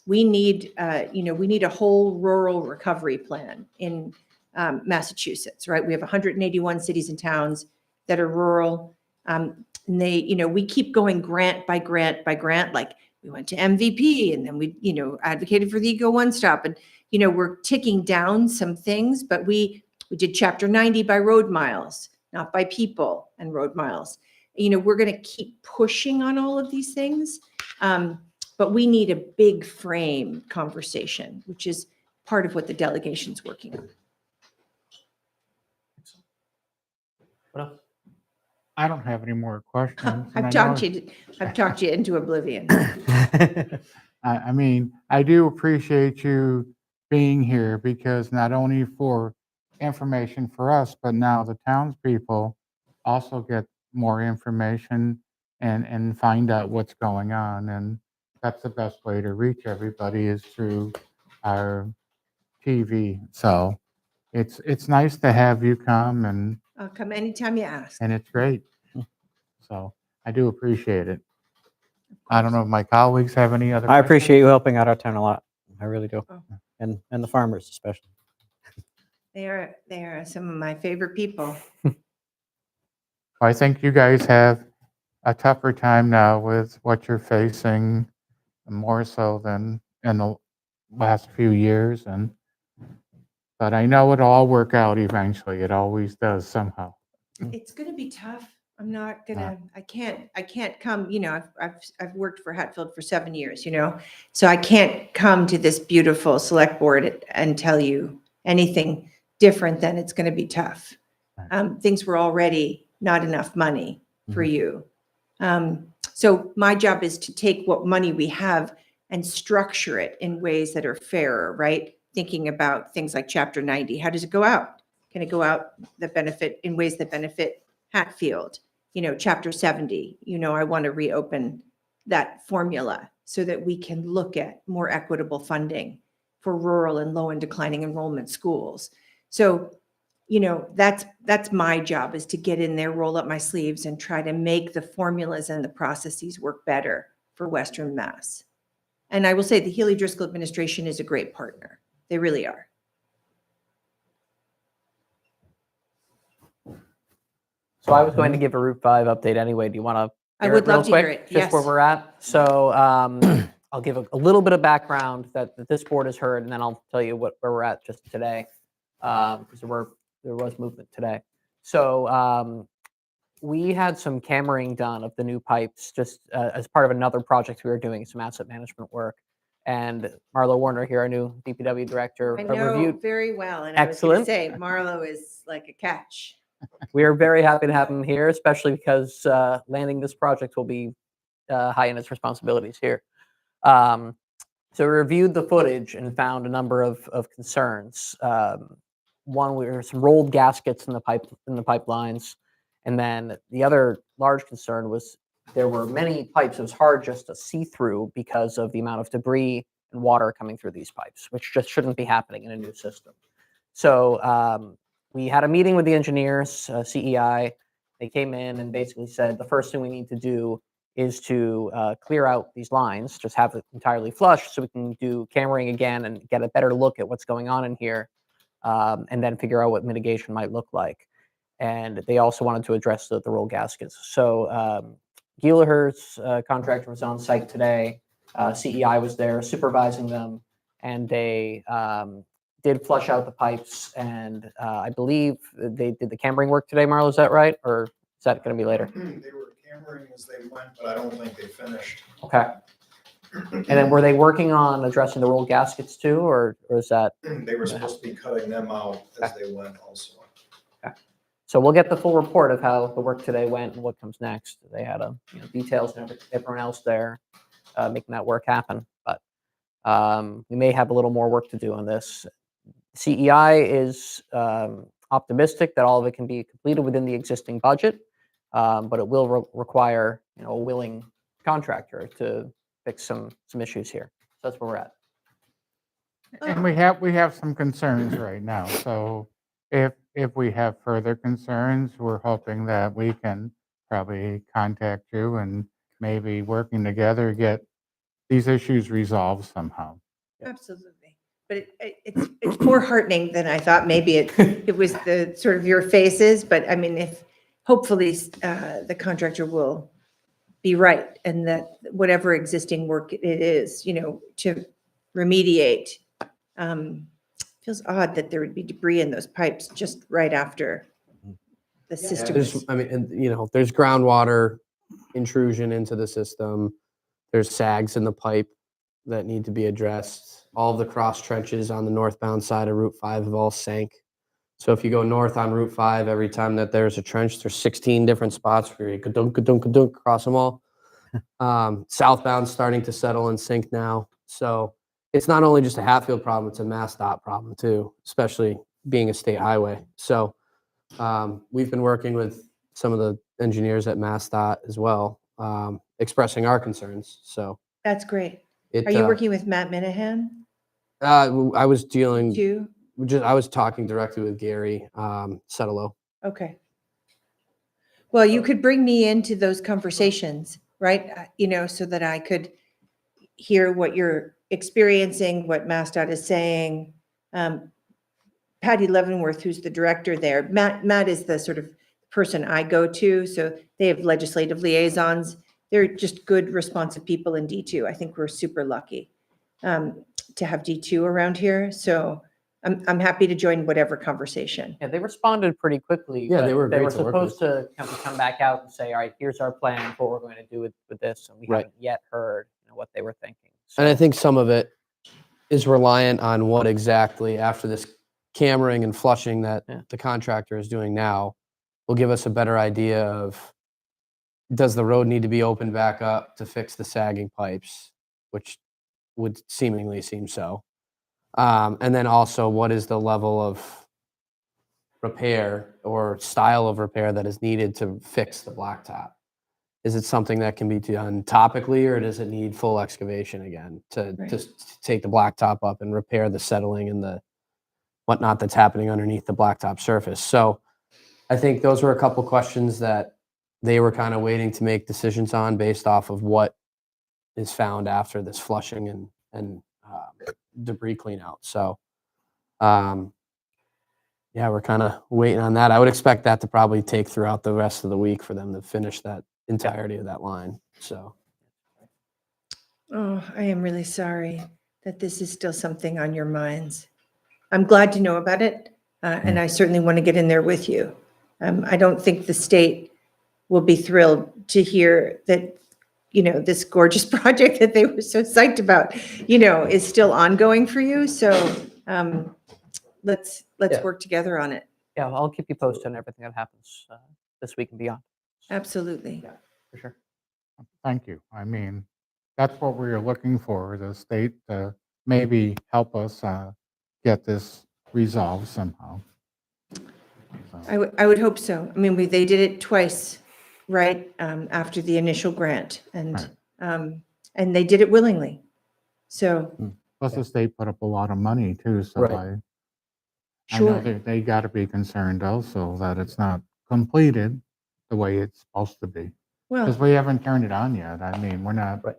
We need a whole rural recovery plan in Massachusetts, right? We have 181 cities and towns that are rural. And we keep going grant by grant by grant. Like we went to MVP, and then we, advocated for the Eco One Stop, and we're ticking down some things. But we did Chapter 90 by road miles, not by people and road miles. We're going to keep pushing on all of these things. But we need a big frame conversation, which is part of what the delegation's working on. What else? I don't have any more questions. and I I've know- talked you into oblivion. I mean, I do appreciate you being here because not only for information for us, but now the townspeople also get more information and find out what's going on. And that's the best way to reach everybody is through our TV. So it's nice to have you come and I'll come anytime you ask. it's great. So I do appreciate it. I don't know if my colleagues have any other. I questions? appreciate you helping out our town a lot. I really do. Oh. And the farmers especially. They are some of my favorite people. I think you guys have a tougher time now with what you're facing, more so than in the last few years. But I know it'll all work out eventually. It always does somehow. It's going to be tough. I'm not gonna. I can't come. I've worked for Hatfield for 7 years. So I can't come to this beautiful select board and tell you anything different than it's going to be tough. Things were already not enough money for you. So my job is to take what money we have and structure it in ways that are fairer, right? Thinking about things like Chapter 90. How does it go out? Can it go out in ways that benefit Hatfield? Chapter 70, I want to reopen that formula so that we can look at more equitable funding for rural and low and declining enrollment schools. So, that's my job, is to get in there, roll up my sleeves, and try to make the formulas and the processes work better for Western Mass. And I will say the Healy Driscoll administration is a great partner. They really are. So I was going to give a Route 5 update anyway. Do you want to? I would love to hear it. Just where Yes. we're at. So I'll give a little bit of background that this board has heard, and then I'll tell you where we're at just today, because there was movement today. So we had some cammering done of the new pipes just as part of another project we were doing, some asset management work. And Marlo Warner here, our new DPW director, I know reviewed. very well. And I was going to Excellent. say, Marlo is like a catch. We are very happy to have him here, especially because landing this project will be high in its responsibilities here. So we reviewed the footage and found a number of concerns. One, there were some rolled gaskets in the pipelines, and then the other large concern was there were many pipes. It was hard just to see through because of the amount of debris and water coming through these pipes, which just shouldn't be happening in a new system. So we had a meeting with the engineers, CEI. They came in and basically said the first thing we need to do is to clear out these lines, just have it entirely flushed so we can do cammering again and get a better look at what's going on in here, and then figure out what mitigation might look like. And they also wanted to address the roll gaskets. So Gielaher's contractor was on site today. CEI was there supervising them, and they did flush out the pipes, and I believe they did the cammering work today. Marlo, is that right, or is that going to be later? They were cammering as they went, but I don't think they finished. Okay. And then were they working on addressing the roll gaskets too, or is that? They were supposed to be cutting them out as they went also. So we'll get the full report of how the work today went and what comes next. They had details and everyone else there making that work happen, but we may have a little more work to do on this. CEI is optimistic that all of it can be completed within the existing budget, but it will require a willing contractor to fix some issues here. So that's where we're at. And we have some concerns right now, so if we have further concerns, we're hoping that we can probably contact you and maybe working together, get these issues resolved somehow. Absolutely. But it's more heartening than I thought. Maybe it was the sort of your faces, but I mean, if hopefully the contractor will be right and that whatever existing work it is, to remediate. Feels odd that there would be debris in those pipes just right after the system. There's, I mean, and, there's groundwater intrusion into the system. There's sags in the pipe that need to be addressed. All of the cross trenches on the northbound side of Route 5 have all sank. So if you go north on Route 5, every time that there's a trench, there's 16 different spots where you ka-dunk, ka-dunk, ka-dunk, across them all. Southbound's starting to settle and sink now. So it's not only just a Hatfield problem, it's a MassDOT problem too, especially being a state highway. So we've been working with some of the engineers at MassDOT as well, expressing our concerns. So That's great. it, Are you working with Matt Minahan I was dealing, too? I was talking directly with Gary Setelo. Okay. Well, you could bring me into those conversations, right? So that I could hear what you're experiencing, what MassDOT is saying. Patty Leavenworth, who's the director there, Matt is the sort of person I go to. So they have legislative liaisons. They're just good, responsive people in D2. I think we're super lucky to have D2 around here. So I'm happy to join whatever conversation. Yeah, they responded pretty quickly. Yeah, but they were They great were to work with. supposed to come back out and say, all right, here's our plan for what we're going to do with this. And we Right. haven't yet heard what they were thinking. And I So- think some of it is reliant on what exactly, after this cammering and flushing that Yeah. the contractor is doing now, will give us a better idea of, does the road need to be opened back up to fix the sagging pipes, which would seemingly seem so. And then also, what is the level of repair or style of repair that is needed to fix the blacktop? Is it something that can be done topically, or does it need full excavation again to Right. just take the blacktop up and repair the settling and the whatnot that's happening underneath the blacktop surface? So I think those were a couple questions that they were kind of waiting to make decisions on based off of what is found after this flushing and debris clean out. So yeah, we're kind of waiting on that. I would expect that to probably take throughout the rest of the week for them to finish that entirety of that line. So Oh, I am really sorry that this is still something on your minds. I'm glad to know about it, and I certainly want to get in there with you. I don't think the state will be thrilled to hear that, this gorgeous project that they were so psyched about, is still ongoing for you. So let's Yeah. work together on it. Yeah, I'll keep you posted on everything that happens this week and beyond. Absolutely. For sure. Thank you. I mean, that's what we were looking for, the state to maybe help us get this resolved somehow. So, I would hope so. I mean, they did it twice, right, after the initial grant, and they did it willingly. So, Plus the state put up a lot of money too, so Right. I know sure. they got to be concerned also that it's not completed the way it's supposed to be. Because Well, we haven't turned it on yet. I mean, we're not, Right.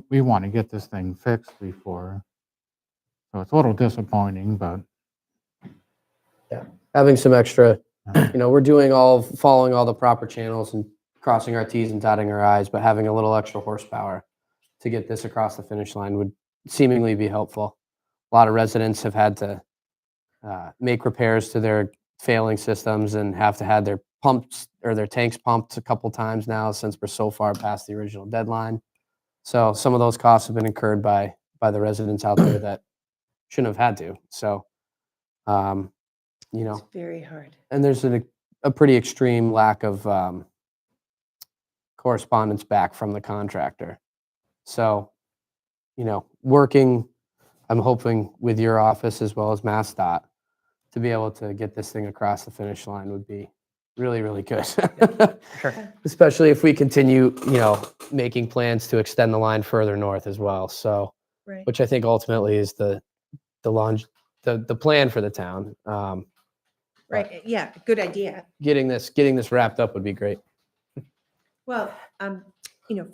we want to get this thing fixed before. So it's a little disappointing, but having some extra, we're following all the proper channels and crossing our T's and dotting our I's, but having a little extra horsepower to get this across the finish line would seemingly be helpful. A lot of residents have had to make repairs to their failing systems and have to have their pumps or their tanks pumped a couple times now since we're so far past the original deadline. So some of those costs have been incurred by the residents out there that shouldn't have had to. So, It's very hard. and there's a pretty extreme lack of correspondence back from the contractor. So, working I'm hoping with your office as well as MassDOT to be able to get this thing across the finish line would be really, really good. Sure. Especially if we continue, making plans to extend the line further north as well. So, Right. which I think ultimately is the plan for the town. Right, yeah, good idea. Getting this wrapped up would be great. Well,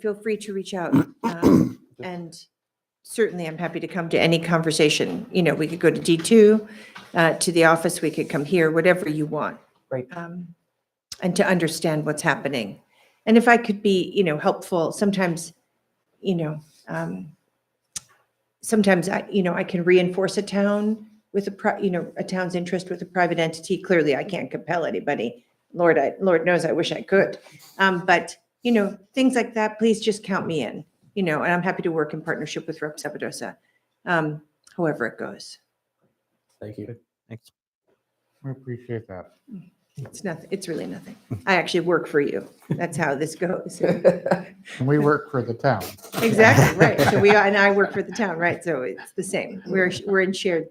feel free to reach out. And certainly I'm happy to come to any conversation. We could go to D2, to the office, we could come here, whatever you want. Great. And to understand what's happening. And if I could be, helpful, sometimes, sometimes I can reinforce a town with a town's interest with a private entity. Clearly, I can't compel anybody. Lord knows I wish I could. But, things like that, please just count me in, and I'm happy to work in partnership with Rep. Sabadosa, however it goes. Thank you. Thanks. We appreciate that. It's nothing. It's really nothing. I actually work for you. That's how this goes. And we work for the town. Exactly, right. So and I work for the town, right? So it's the same. We're in shared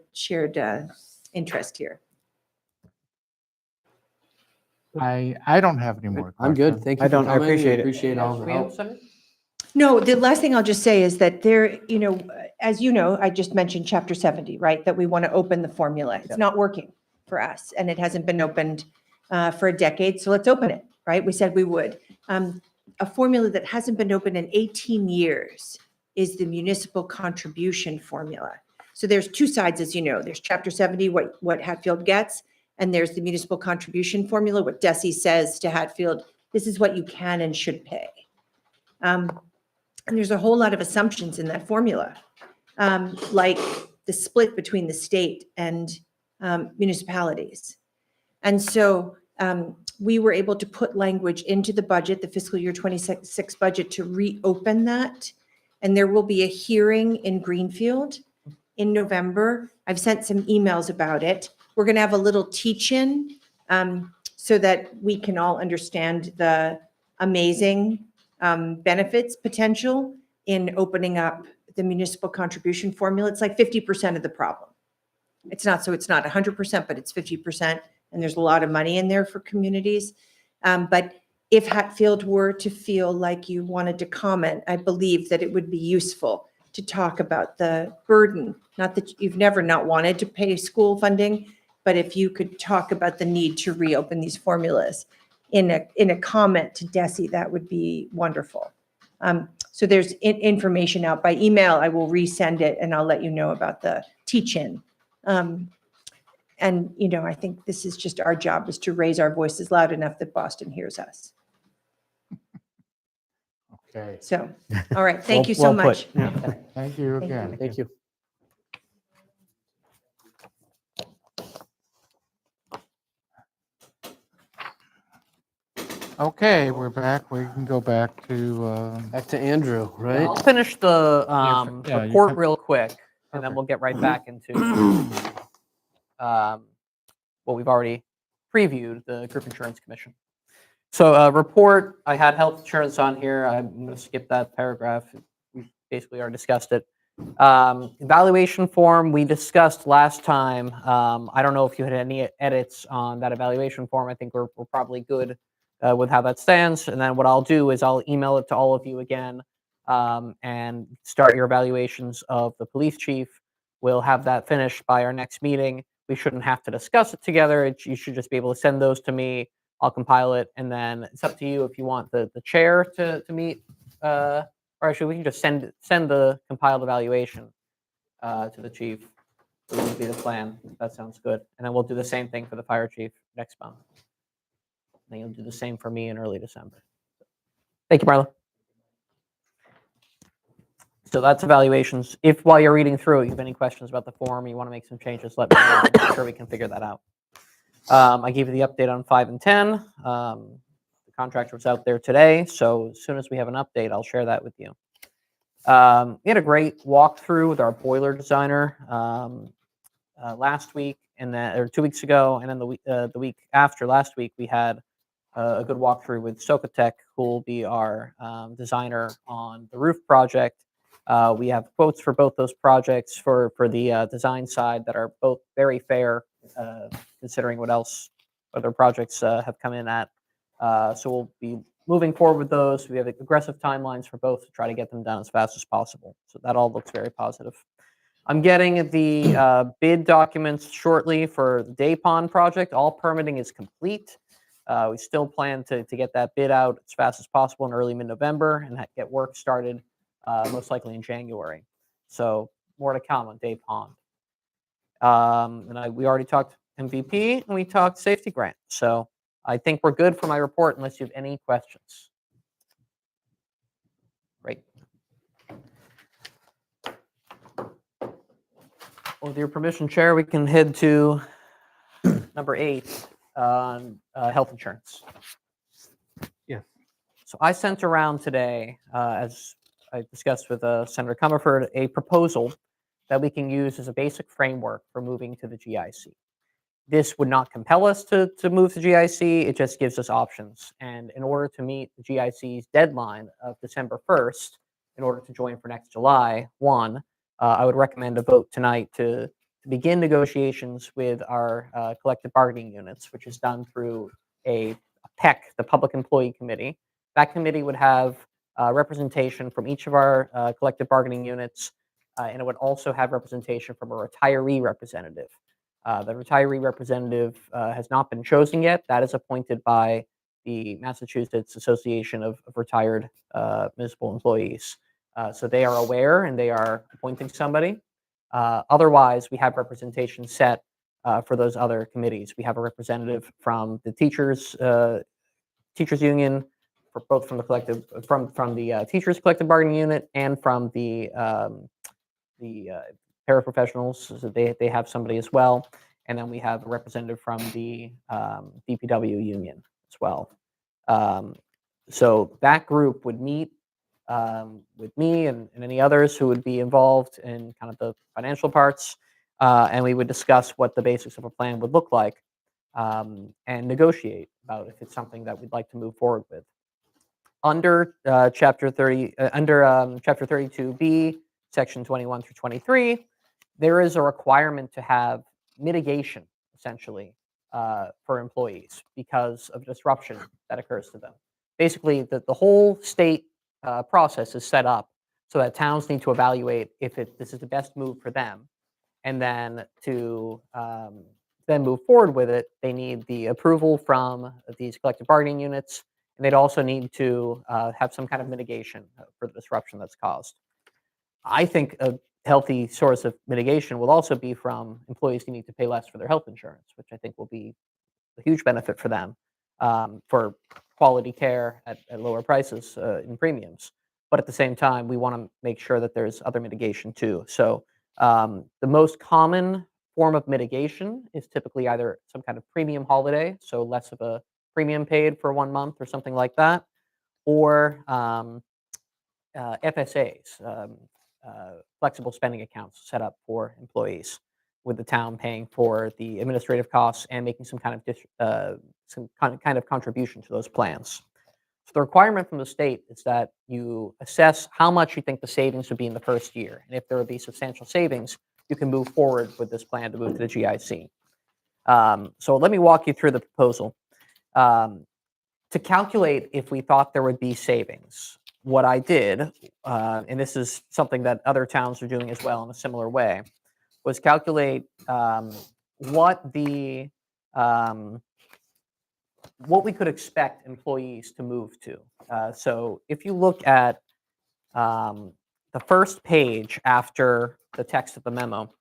interest here. I don't have any more questions. I'm good. Thank you. I don't- For I coming. appreciate it. Appreciate all the We have help. some- No, the last thing I'll just say is that there, as you know, I just mentioned Chapter 70, right? That we want to open the formula. It's not working for us, and it hasn't been opened for a decade, so let's open it, right? We said we would. A formula that hasn't been open in 18 years is the municipal contribution formula. So there's two sides, as you know. There's Chapter 70, what Hatfield gets, and there's the municipal contribution formula, what DESI says to Hatfield, this is what you can and should pay. And there's a whole lot of assumptions in that formula, like the split between the state and municipalities. And so we were able to put language into the budget, the fiscal year 26 budget, to reopen that. And there will be a hearing in Greenfield in November. I've sent some emails about it. We're going to have a little teach-in so that we can all understand the amazing benefits potential in opening up the municipal contribution formula. It's like 50% of the problem. It's not 100%, but it's 50%. And there's a lot of money in there for communities. But if Hatfield were to feel like you wanted to comment, I believe that it would be useful to talk about the burden. Not that you've never not wanted to pay school funding, but if you could talk about the need to reopen these formulas in a comment to DESI, that would be wonderful. So there's information out by email. I will resend it and I'll let you know about the teach-in. And, I think this is just our job, is to raise our voices loud enough that Boston hears us. Okay, So, all right, thank you so Well much. put. Yeah. thank you Thank again. Thank you. Okay, we're back. We can go back to, Back to Andrew, right? I'll finish the yeah, you report can- real quick, and then Perfect. we'll get right back into what we've already previewed, the Group Insurance Commission. So report, I had health insurance on here. I'm going to skip that paragraph. We basically already discussed it. Evaluation form we discussed last time. I don't know if you had any edits on that evaluation form. I think we're probably good with how that stands. And then what I'll do is I'll email it to all of you again and start your evaluations of the police chief. We'll have that finished by our next meeting. We shouldn't have to discuss it together. You should just be able to send those to me. I'll compile it, and then it's up to you if you want the chair to meet, or actually we can just send the compiled evaluation to the chief. That would be the plan. That sounds good. And then we'll do the same thing for the fire chief next month. And you'll do the same for me in early December. Thank you, Marla. So that's evaluations. If while you're reading through it, you have any questions about the form, you want to make some changes, let me know. I'm sure we can figure that out. I gave you the update on 5 and 10. The contractor was out there today, so as soon as we have an update, I'll share that with you. We had a great walkthrough with our boiler designer last week, and then or 2 weeks ago, and then the week after last week, we had a good walkthrough with Socotec, who will be our designer on the roof project. We have quotes for both those projects for the design side that are both very fair, considering what other projects have come in at. So we'll be moving forward with those. We have aggressive timelines for both to try to get them done as fast as possible. So that all looks very positive. I'm getting the bid documents shortly for the Day Pond project. All permitting is complete. We still plan to get that bid out as fast as possible in early mid-November and get work started most likely in January. So more to come on Day Pond. We already talked MVP and we talked safety grant. So I think we're good for my report unless you have any questions. Great. With your permission, Chair, we can head to number 8 on health insurance. Yes. So I sent around today, as I discussed with Senator Comerford, a proposal that we can use as a basic framework for moving to the GIC. This would not compel us to move to GIC, it just gives us options. And in order to meet the GIC's deadline of December 1st, in order to join for next July 1, I would recommend a vote tonight to begin negotiations with our collective bargaining units, which is done through a PEC, the Public Employee Committee. That committee would have representation from each of our collective bargaining units, and it would also have representation from a retiree representative. The retiree representative has not been chosen yet. That is appointed by the Massachusetts Association of Retired Municipal Employees. So they are aware and they are appointing somebody. Otherwise, we have representation set for those other committees. We have a representative from the teachers union, both from the collective from the teachers collective bargaining unit and from the paraprofessionals. So they have somebody as well, and then we have a representative from the DPW union as well. So that group would meet with me and any others who would be involved in kind of the financial parts, and we would discuss what the basics of a plan would look like, and negotiate about if it's something that we'd like to move forward with. Under Chapter 32B, Section 21 through 23, there is a requirement to have mitigation, essentially, for employees because of disruption that occurs to them. Basically, the whole state process is set up so that towns need to evaluate if this is the best move for them, and then to then move forward with it, they need the approval from these collective bargaining units, and they'd also need to have some kind of mitigation for the disruption that's caused. I think a healthy source of mitigation will also be from employees who need to pay less for their health insurance, which I think will be a huge benefit for them, for quality care at lower prices in premiums. But at the same time, we want to make sure that there's other mitigation too. So the most common form of mitigation is typically either some kind of premium holiday, so less of a premium paid for 1 month or something like that, or FSAs, flexible spending accounts set up for employees, with the town paying for the administrative costs and making some kind of contribution to those plans. So the requirement from the state is that you assess how much you think the savings would be in the first year, and if there would be substantial savings, you can move forward with this plan to move to the GIC. So let me walk you through the proposal. To calculate if we thought there would be savings, what I did, and this is something that other towns are doing as well in a similar way, was calculate what we could expect employees to move to. So if you look at the first page after the text of the memo,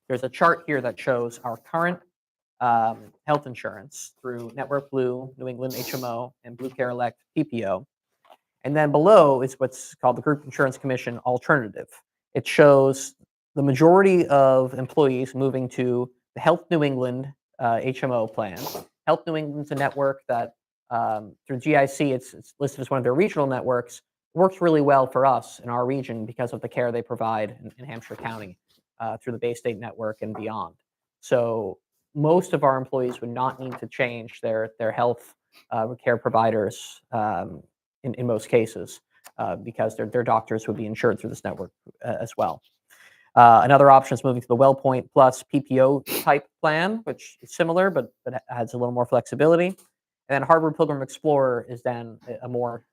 there's a chart here that shows our current health insurance through Network Blue, New England HMO, and Blue Care Elect PPO. And then below is what's called the Group Insurance Commission alternative. It shows the majority of employees moving to the Health New England HMO plan. Health New England's a network that through GIC, it's listed as one of their regional networks. It works really well for us in our region because of the care they provide in Hampshire County through the Bay State Network and beyond. So most of our employees would not need to change their health care providers in most cases. because their doctors would be insured through this network as well. Another option is moving to the WellPoint Plus PPO type plan, which is similar but adds a little more flexibility. And then Harvard Pilgrim Explorer is then a more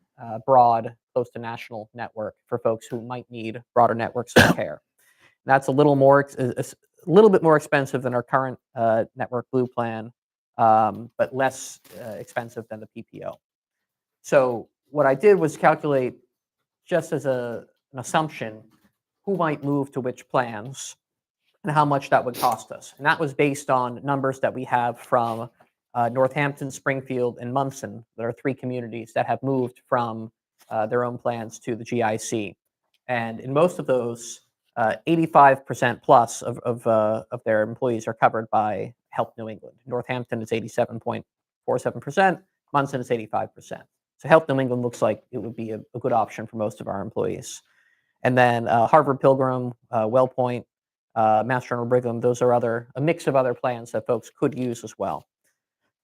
broad, close to national network for folks who might need broader networks of care. And that's a little bit more expensive than our current Network Blue plan, but less expensive than the PPO. So what I did was calculate, just as an assumption, who might move to which plans and how much that would cost us. And that was based on numbers that we have from Northampton, Springfield, and Munson. There are 3 communities that have moved from their own plans to the GIC. And in most of those, 85% plus of their employees are covered by Health New England. Northampton is 87.47%, Munson is 85%. So Health New England looks like it would be a good option for most of our employees. And then Harvard Pilgrim, WellPoint, Mass General Brigham, those are a mix of other plans that folks could use as well.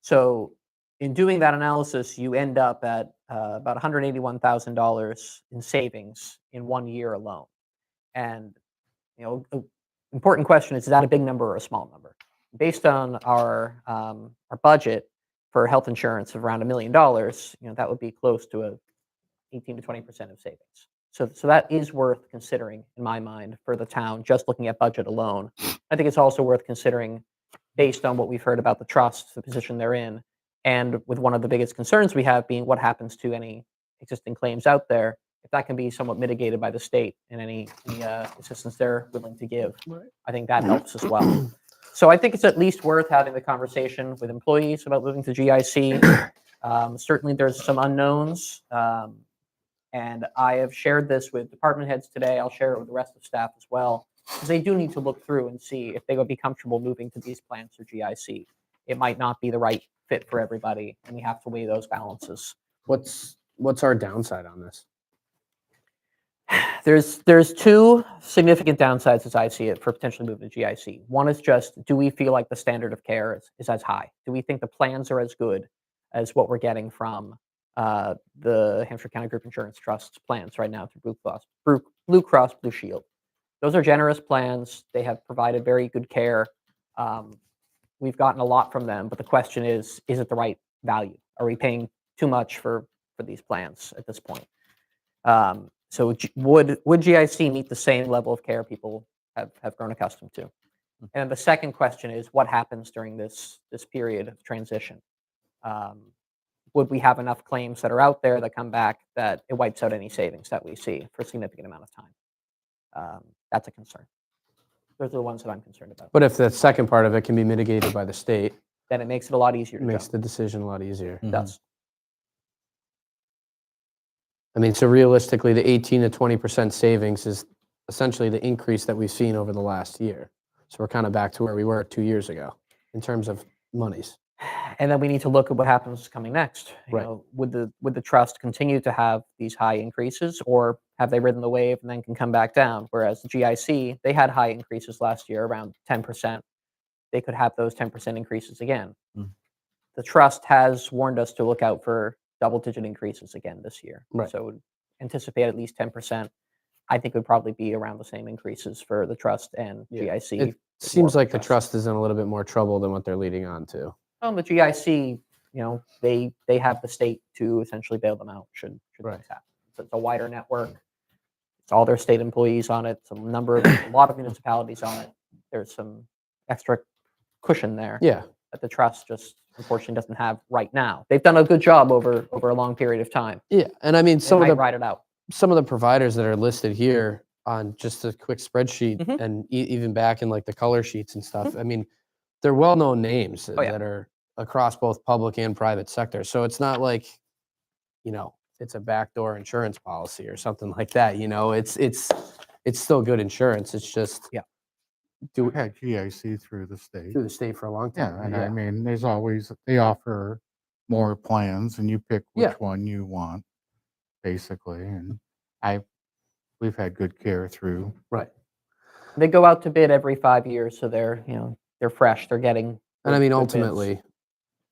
So in doing that analysis, you end up at about $181,000 in savings in 1 year alone. And an important question is that a big number or a small number? Based on our budget for health insurance of around $1 million, that would be close to 18 to 20% of savings. So that is worth considering in my mind for the town, just looking at budget alone. I think it's also worth considering based on what we've heard about the trust, the position they're in, and with one of the biggest concerns we have being what happens to any existing claims out there, if that can be somewhat mitigated by the state and any assistance they're willing to give. I think that helps as well. So I think it's at least worth having the conversation with employees about moving to GIC. Certainly there's some unknowns. And I have shared this with department heads today. I'll share it with the rest of staff as well, because they do need to look through and see if they would be comfortable moving to these plans or GIC. It might not be the right fit for everybody, and we have to weigh those balances. What's our downside on this? There's 2 significant downsides as I see it for potentially moving to GIC. One is just, do we feel like the standard of care is as high? Do we think the plans are as good as what we're getting from the Hampshire County Group Insurance Trust's plans right now through Blue Cross Blue Shield? Those are generous plans. They have provided very good care. We've gotten a lot from them, but the question is it the right value? Are we paying too much for these plans at this point? So would GIC meet the same level of care people have grown accustomed to? And the second question is, what happens during this period of transition? Would we have enough claims that are out there that come back that it wipes out any savings that we see for a significant amount of time? That's a concern. Those are the ones that I'm concerned about. But if the second part of it can be mitigated by the state, Then it makes it a lot easier it to makes go. the decision a lot easier. It does. I mean, so realistically, the 18 to 20% savings is essentially the increase that we've seen over the last year. So we're kind of back to where we were 2 years ago in terms of monies. And then we need to look at what happens coming next. Right. Would the trust continue to have these high increases, or have they ridden the wave and then can come back down? Whereas the GIC, they had high increases last year, around 10%. They could have those 10% increases again. The trust has warned us to look out for double-digit increases again this year. Right. So anticipate at least 10%. I think it would probably be around the same increases for the trust and Yeah. GIC. It It's seems more like of the a trust is in a little bit more trouble than what they're leading on to. Well, the GIC, they have the state to essentially bail them out should Right. things happen. So it's a wider network. It's all their state employees on it. It's a lot of municipalities on it. There's some extra cushion there Yeah. that the trust just unfortunately doesn't have right now. They've done a good job over a long period of time. Yeah. And I mean, Some some of the ride it out. some of the providers that are listed here on just a quick spreadsheet Mhm. and even back in like the color sheets and stuff, I mean, they're well-known names Oh, yeah. that are across both public and private sector. So it's not like, it's a backdoor insurance policy or something like that. It's still good insurance. It's just Yeah. We had GIC through the state. through the state for a long time. Yeah, and I mean, there's always, they offer more plans and you pick which Yeah. one you want, basically. And we've had good care through. Right. They go out to bid every 5 years, so they're fresh. They're getting. And I mean, good bids. ultimately,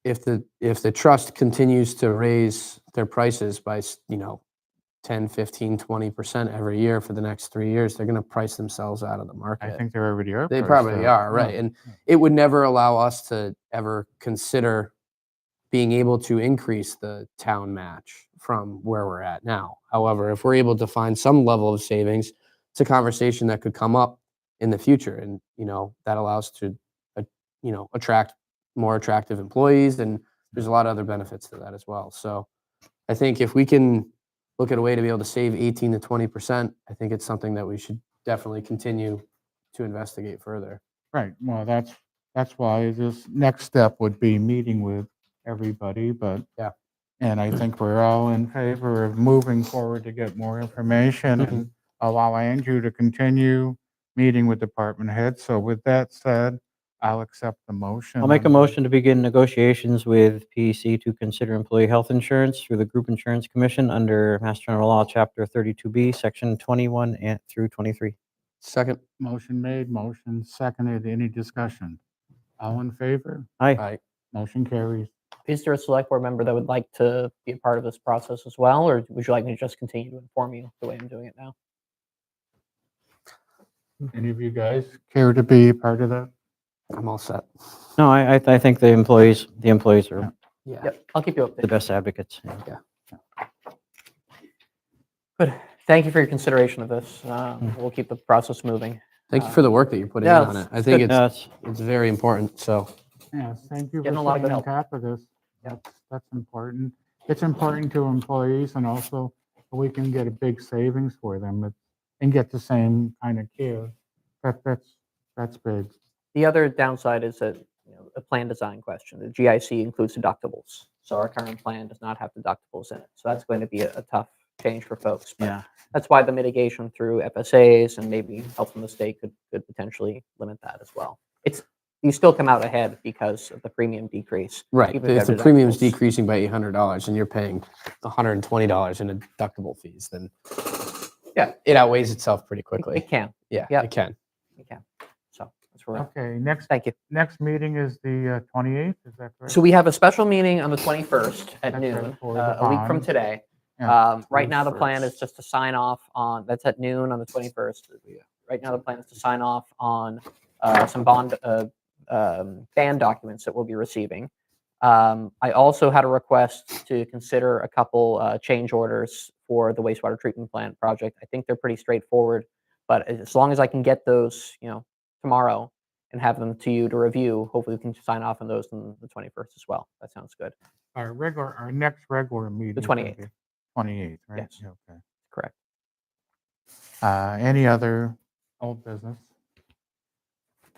if the trust continues to raise their prices by 10 10, 15, 20% every year for the next 3 years, they're going to price themselves out of the market. I think they already are. They priced probably out. are, right? Yeah. And it would never allow us to ever consider being able to increase the town match from where we're at now. However, if we're able to find some level of savings, it's a conversation that could come up in the future, and that allows to, attract more attractive employees, and there's a lot of other benefits to that as well. So, I think if we can look at a way to be able to save 18 to 20%, I think it's something that we should definitely continue to investigate further. Right, well, that's why this next step would be meeting with everybody, but. Yeah. And I think we're all in favor of moving forward to get more information and allow Andrew to continue meeting with department heads. So with that said, I'll accept the motion. I'll make a and- motion to begin negotiations with PEC to consider employee health insurance through the Group Insurance Commission under Mass General Law, Chapter 32B, Section 21 through 23. Second. Motion made, motion seconded. Any discussion? All in favor? Aye. Aye. Motion carries. Is there a select board member that would like to be a part of this process as well, or would you like me to just continue to inform you the way I'm doing it now? Any of you guys care to be part of that? I'm all set. No, I think the employees are Yeah. Yep, I'll keep you the updated. best advocates. Good. Thank you for your consideration of this. We'll keep the process moving. Thank you for the work that you're putting Yeah, in on it. it's I think Yeah, it's very important. So Yes, thank you for Getting a lot of staying on help. top of this. That's important. It's important to employees and also we can get a big savings for them and get the same kind of care. That's big. The other downside is that a plan design question. The GIC includes deductibles, so our current plan does not have deductibles in it. So that's going to be a tough change for folks. But Yeah. that's why the mitigation through FSAs and maybe help from the state could potentially limit that as well. You still come out ahead because of the premium decrease. right, even if the their premium's deductibles. decreasing by $800 and you're paying $120 in deductible fees, then Yeah. it outweighs itself pretty It quickly. can. Yeah, yeah. it can. It can. So that's where. Okay, Thank you. next meeting is the 28th, is that correct? So we have a special meeting on the 21st at That's right, noon, for the a week from bond. today. Yeah, Right now, the plan 21st. is just to sign off on, that's at noon on the 21st. Right now, the plan is to sign off on some band documents that we'll be receiving. I also had a request to consider a couple change orders for the wastewater treatment plant project. I think they're pretty straightforward, but as long as I can get those, tomorrow and have them to you to review, hopefully we can sign off on those on the 21st as well. That sounds good. Our next regular meeting. is gonna 28th. be 28th, right? Yes. Yeah, okay. Correct. Any other old business?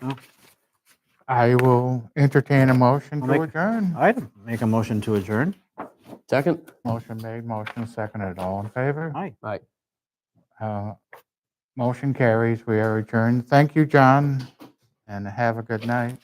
No. I will entertain a motion I'll to make- adjourn. I'd make a motion to adjourn. Second. Motion made, motion seconded. All in favor? Aye. Aye. Motion carries. We are adjourned. Thank you, John, and have a good night.